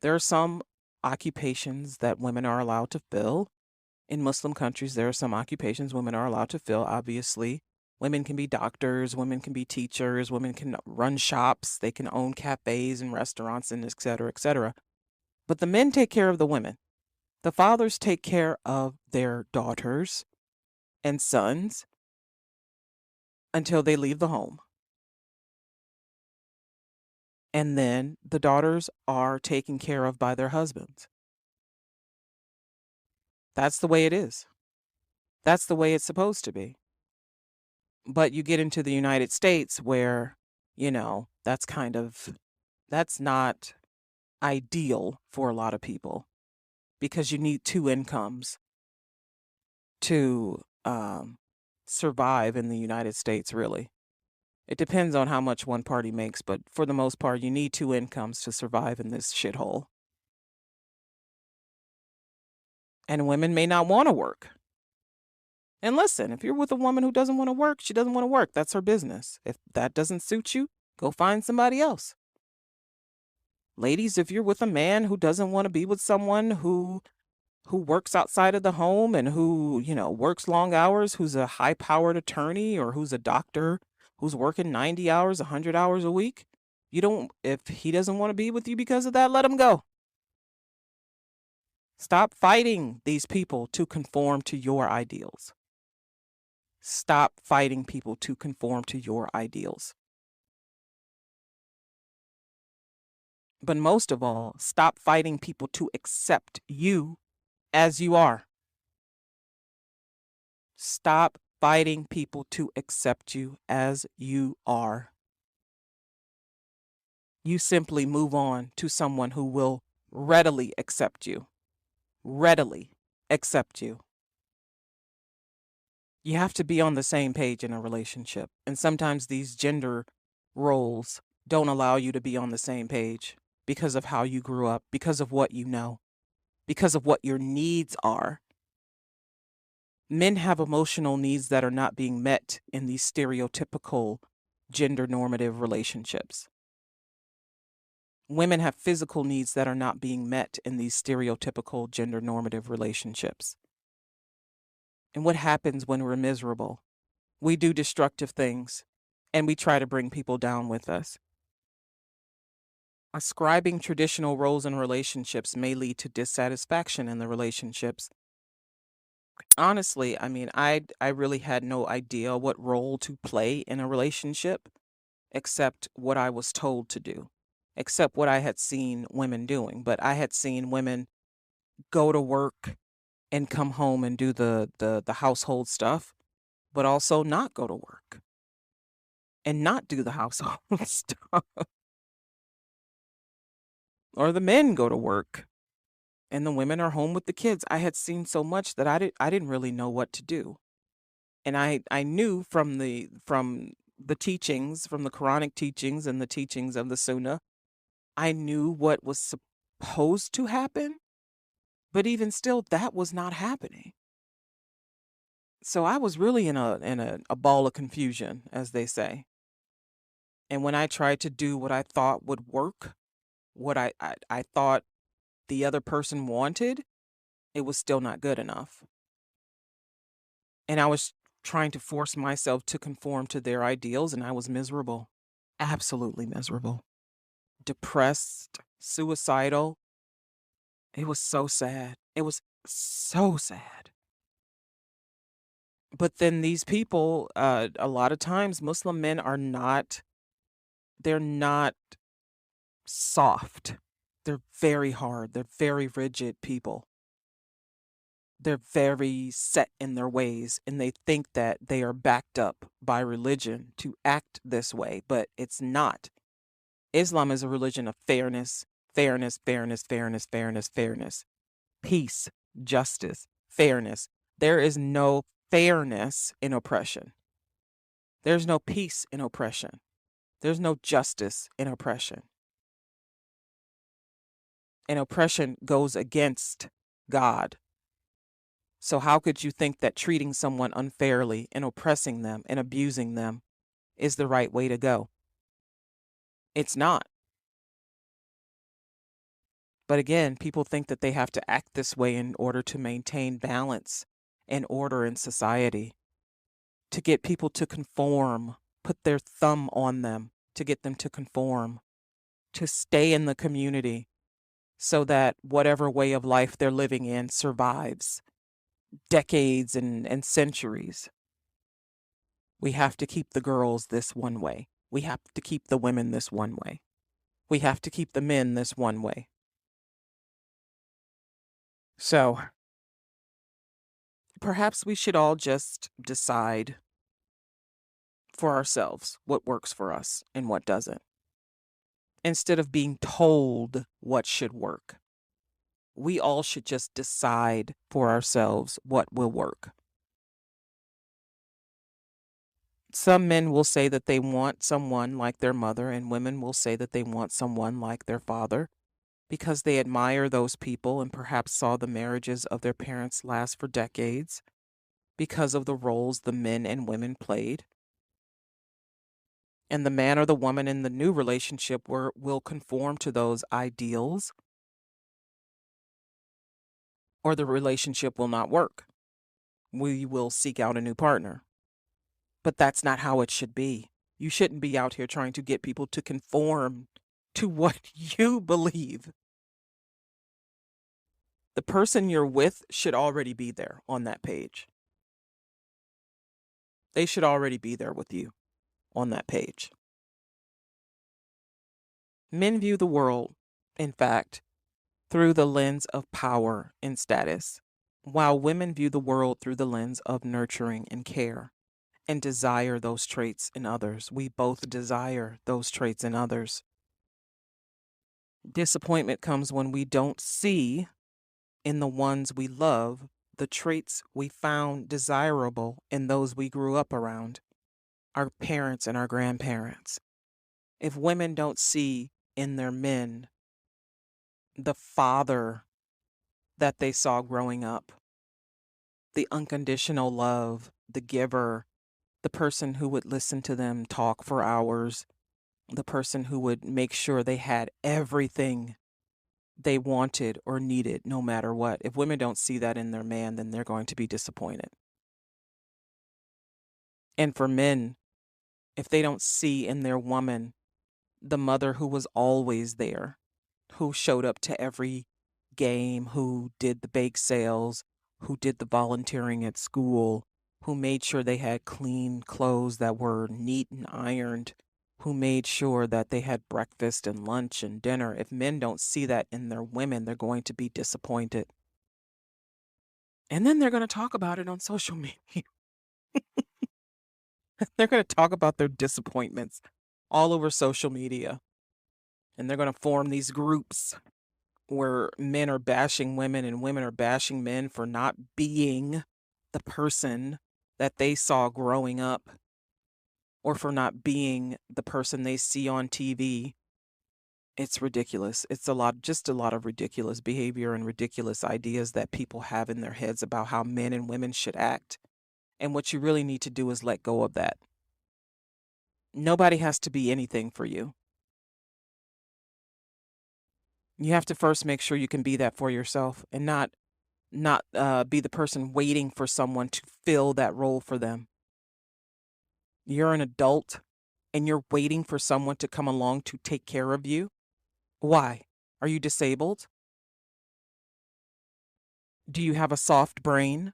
There are some occupations that women are allowed to fill. In Muslim countries, there are some occupations women are allowed to fill, obviously. Women can be doctors, women can be teachers, women can run shops, they can own cafes and restaurants, and et cetera, et cetera. But the men take care of the women. The fathers take care of their daughters and sons until they leave the home. And then the daughters are taken care of by their husbands. That's the way it is. That's the way it's supposed to be. But you get into the United States where, that's not ideal for a lot of people, because you need two incomes to survive in the United States, really. It depends on how much one party makes, but for the most part, you need two incomes to survive in this shithole. And women may not want to work. And listen, if you're with a woman who doesn't want to work, she doesn't want to work. That's her business. If that doesn't suit you, go find somebody else. Ladies, if you're with a man who doesn't want to be with someone who works outside of the home and who, works long hours, who's a high-powered attorney, or who's a doctor, who's working 90 hours, 100 hours a week, if he doesn't want to be with you because of that, let him go. Stop fighting these people to conform to your ideals. Stop fighting people to conform to your ideals. But most of all, stop fighting people to accept you as you are. Stop fighting people to accept you as you are. You simply move on to someone who will readily accept you. Readily accept you. You have to be on the same page in a relationship. And sometimes these gender roles don't allow you to be on the same page because of how you grew up, because of what you know, because of what your needs are. Men have emotional needs that are not being met in these stereotypical gender normative relationships. Women have physical needs that are not being met in these stereotypical gender normative relationships. And what happens when we're miserable? We do destructive things and we try to bring people down with us. Ascribing traditional roles in relationships may lead to dissatisfaction in the relationships. Honestly, I mean, I really had no idea what role to play in a relationship except what I was told to do, except what I had seen women doing. But I had seen women go to work and come home and do the household stuff, but also not go to work and not do the household stuff. Or the men go to work and the women are home with the kids. I had seen so much that I didn't really know what to do. And I knew from the teachings, from the Quranic teachings and the teachings of the Sunnah, I knew what was supposed to happen, but even still that was not happening. So I was really in a ball of confusion, as they say. And when I tried to do what I thought would work, what I thought the other person wanted, it was still not good enough. And I was trying to force myself to conform to their ideals, and I was miserable. Absolutely miserable. Depressed, suicidal. It was so sad. It was so sad. But then these people, a lot of times Muslim men are not, they're not soft. They're very hard. They're very rigid people. They're very set in their ways, and they think that they are backed up by religion to act this way, but it's not. Islam is a religion of fairness, fairness, fairness, fairness, fairness, fairness, peace, justice, fairness. There is no fairness in oppression. There's no peace in oppression. There's no justice in oppression. And oppression goes against God. So how could you think that treating someone unfairly and oppressing them and abusing them is the right way to go? It's not. But again, people think that they have to act this way in order to maintain balance and order in society, to get people to conform, put their thumb on them, to get them to conform, to stay in the community so that whatever way of life they're living in survives decades and centuries. We have to keep the girls this one way. We have to keep the women this one way. We have to keep the men this one way. So perhaps we should all just decide for ourselves what works for us and what doesn't, instead of being told what should work. We all should just decide for ourselves what will work. Some men will say that they want someone like their mother, and women will say that they want someone like their father because they admire those people and perhaps saw the marriages of their parents last for decades because of the roles the men and women played. And the man or the woman in the new relationship will conform to those ideals, or the relationship will not work. We will seek out a new partner. But that's not how it should be. You shouldn't be out here trying to get people to conform to what you believe. The person you're with should already be there on that page. They should already be there with you on that page. Men view the world, in fact, through the lens of power and status. While women view the world through the lens of nurturing and care and desire those traits in others, we both desire those traits in others. Disappointment comes when we don't see in the ones we love the traits we found desirable in those we grew up around, our parents and our grandparents. If women don't see in their men the father that they saw growing up, the unconditional love, the giver, the person who would listen to them talk for hours, the person who would make sure they had everything they wanted or needed no matter what. If women don't see that in their man, then they're going to be disappointed. And for men, if they don't see in their woman the mother who was always there, who showed up to every game, who did the bake sales, who did the volunteering at school, who made sure they had clean clothes that were neat and ironed, who made sure that they had breakfast and lunch and dinner. If men don't see that in their women, they're going to be disappointed. And then they're going to talk about it on social media. They're going to talk about their disappointments all over social media. And they're going to form these groups where men are bashing women and women are bashing men for not being the person that they saw growing up, or for not being the person they see on TV. It's ridiculous. It's just a lot of ridiculous behavior and ridiculous ideas that people have in their heads about how men and women should act. And what you really need to do is let go of that. Nobody has to be anything for you. You have to first make sure you can be that for yourself and not be the person waiting for someone to fill that role for them. You're an adult and you're waiting for someone to come along to take care of you. Why? Are you disabled? Do you have a soft brain?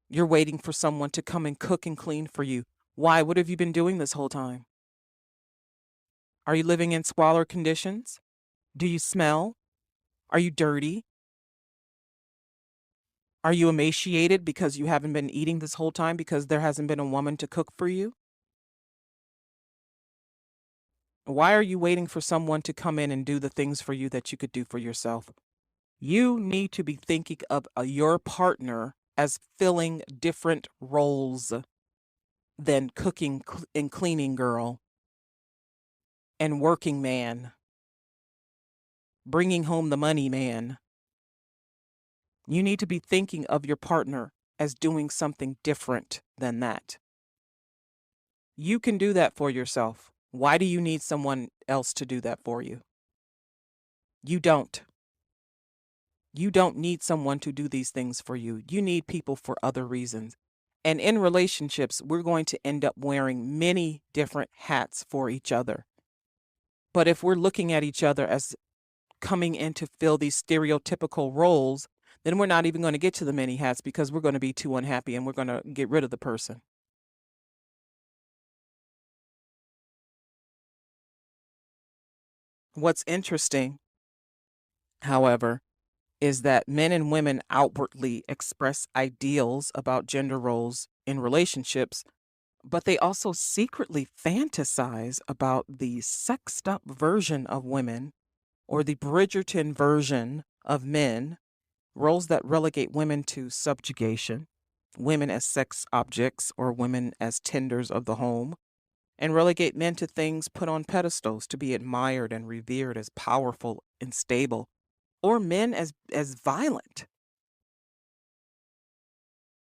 You're waiting for someone to come and cook and clean for you. Why? What have you been doing this whole time? Are you living in squalor conditions? Do you smell? Are you dirty? Are you emaciated because you haven't been eating this whole time because there hasn't been a woman to cook for you? Why are you waiting for someone to come in and do the things for you that you could do for yourself? You need to be thinking of your partner as filling different roles than cooking and cleaning girl and working man, bringing home the money man. You need to be thinking of your partner as doing something different than that. You can do that for yourself. Why do you need someone else to do that for you? You don't. You don't need someone to do these things for you. You need people for other reasons. And in relationships, we're going to end up wearing many different hats for each other. But if we're looking at each other as coming in to fill these stereotypical roles, then we're not even going to get to the many hats because we're going to be too unhappy and we're going to get rid of the person. What's interesting, however, is that men and women outwardly express ideals about gender roles in relationships, but they also secretly fantasize about the sexed up version of women or the Bridgerton version of men, roles that relegate women to subjugation, women as sex objects or women as tenders of the home, and relegate men to things put on pedestals to be admired and revered as powerful and stable, or men as violent.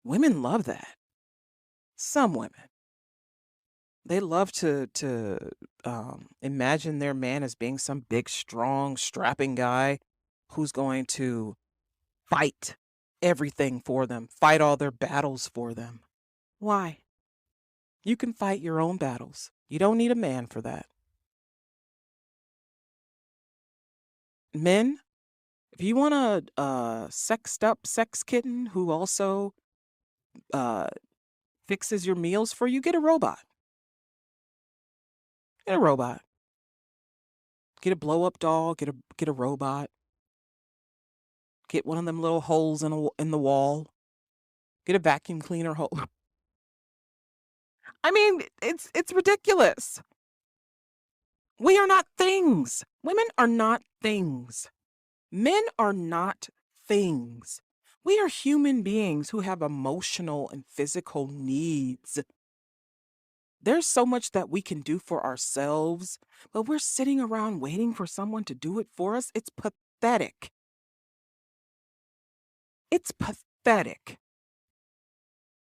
Women love that. Some women. They love to imagine their man as being some big, strong, strapping guy who's going to fight everything for them, fight all their battles for them. Why? You can fight your own battles. You don't need a man for that. Men, if you want a sexed up sex kitten who also uh, fixes your meals for you, get a robot. Get a robot. Get a blow up doll. Get a robot. Get one of them little holes in the wall. Get a vacuum cleaner hole. I mean, it's ridiculous. We are not things. Women are not things. Men are not things. We are human beings who have emotional and physical needs. There's so much that we can do for ourselves, but we're sitting around waiting for someone to do it for us. It's pathetic. It's pathetic.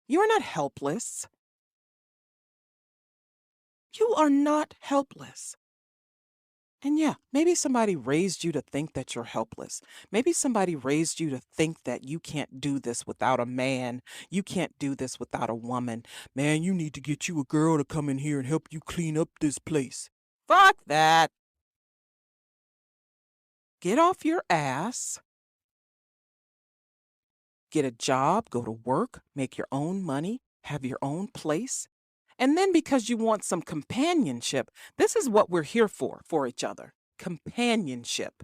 You're not helpless. You are not helpless. And yeah, maybe somebody raised you to think that you're helpless. Maybe somebody raised you to think that you can't do this without a man. You can't do this without a woman. Man, you need to get you a girl to come in here and help you clean up this place. Fuck that. Get off your ass. Get a job, go to work, make your own money, have your own place. And then because you want some companionship, this is what we're here for each other. Companionship.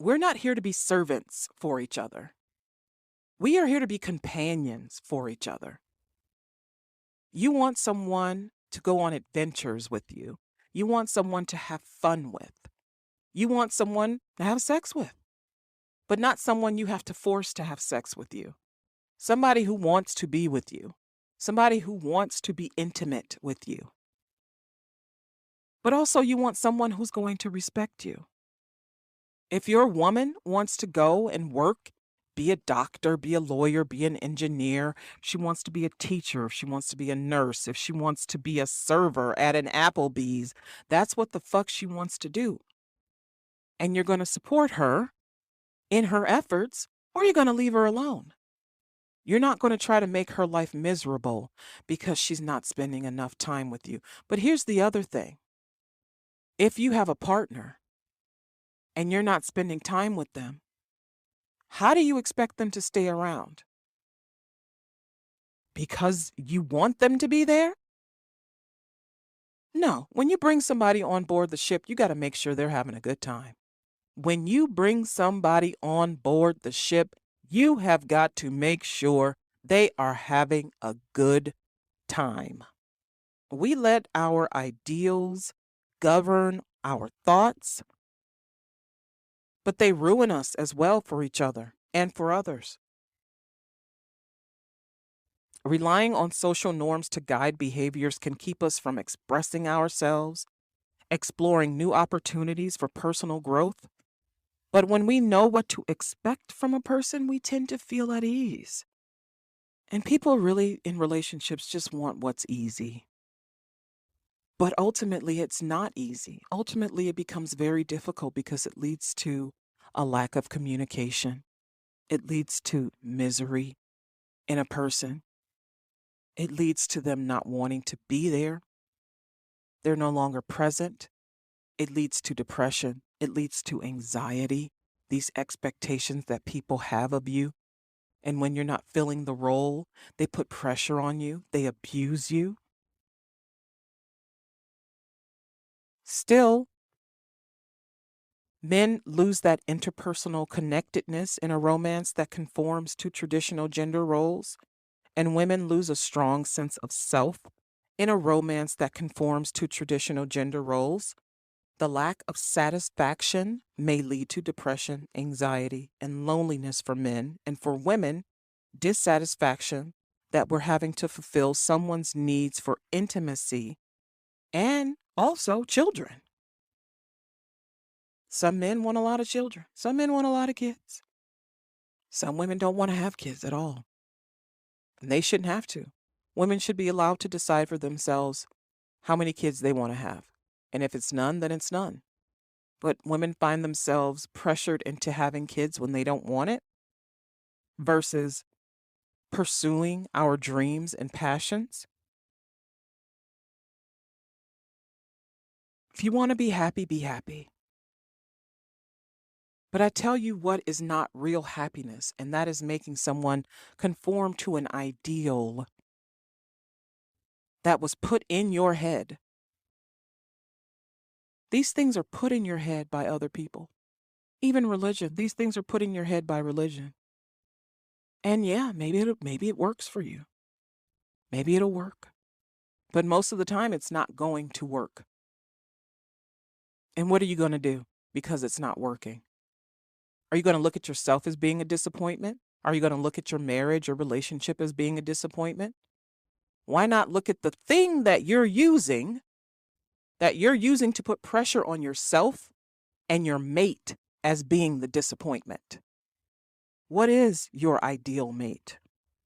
We're not here to be servants for each other. We are here to be companions for each other. You want someone to go on adventures with you. You want someone to have fun with. You want someone to have sex with, but not someone you have to force to have sex with you. Somebody who wants to be with you. Somebody who wants to be intimate with you. But also you want someone who's going to respect you. If your woman wants to go and work, be a doctor, be a lawyer, be an engineer, she wants to be a teacher, if she wants to be a nurse, if she wants to be a server at an Applebee's, that's what the fuck she wants to do. And you're going to support her in her efforts, or you're going to leave her alone. You're not going to try to make her life miserable because she's not spending enough time with you. But here's the other thing. If you have a partner and you're not spending time with them, how do you expect them to stay around? Because you want them to be there? No, when you bring somebody on board the ship, you got to make sure they're having a good time. When you bring somebody on board the ship, you have got to make sure they are having a good time. We let our ideals govern our thoughts, but they ruin us as well for each other and for others. Relying on social norms to guide behaviors can keep us from expressing ourselves, exploring new opportunities for personal growth. But when we know what to expect from a person, we tend to feel at ease. And people really in relationships just want what's easy. But ultimately, it's not easy. Ultimately, it becomes very difficult because it leads to a lack of communication. It leads to misery in a person. It leads to them not wanting to be there. They're no longer present. It leads to depression. It leads to anxiety, these expectations that people have of you. And when you're not filling the role, they put pressure on you. They abuse you. Still, men lose that interpersonal connectedness in a romance that conforms to traditional gender roles, and women lose a strong sense of self in a romance that conforms to traditional gender roles. The lack of satisfaction may lead to depression, anxiety, and loneliness for men, and for women, dissatisfaction that we're having to fulfill someone's needs for intimacy and also children. Some men want a lot of children. Some men want a lot of kids. Some women don't want to have kids at all. And they shouldn't have to. Women should be allowed to decide for themselves how many kids they want to have. And if it's none, then it's none. But women find themselves pressured into having kids when they don't want it versus pursuing our dreams and passions. If you want to be happy, be happy. But I tell you what is not real happiness, and that is making someone conform to an ideal that was put in your head. These things are put in your head by other people. Even religion, these things are put in your head by religion. And yeah, maybe it works for you. Maybe it'll work. But most of the time, it's not going to work. And what are you going to do because it's not working? Are you going to look at yourself as being a disappointment? Are you going to look at your marriage or relationship as being a disappointment? Why not look at the thing that you're using to put pressure on yourself and your mate as being the disappointment? What is your ideal mate?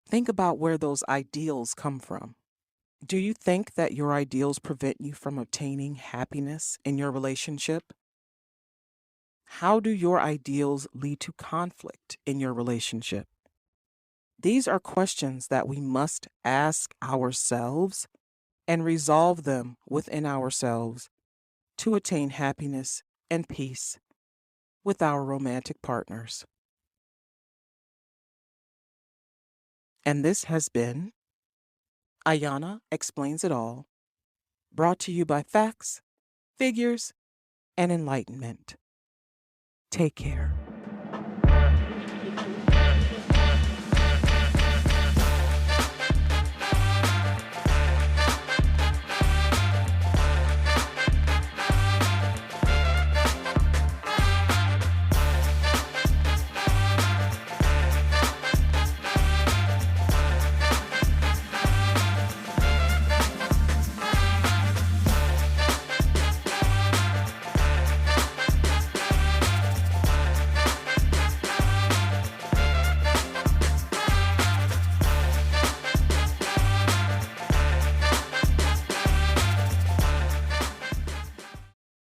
Think about where those ideals come from. Do you think that your ideals prevent you from obtaining happiness in your relationship? How do your ideals lead to conflict in your relationship? These are questions that we must ask ourselves and resolve them within ourselves to attain happiness and peace with our romantic partners. And this has been Ayana Explains It All, brought to you by facts, figures, and enlightenment. Take care.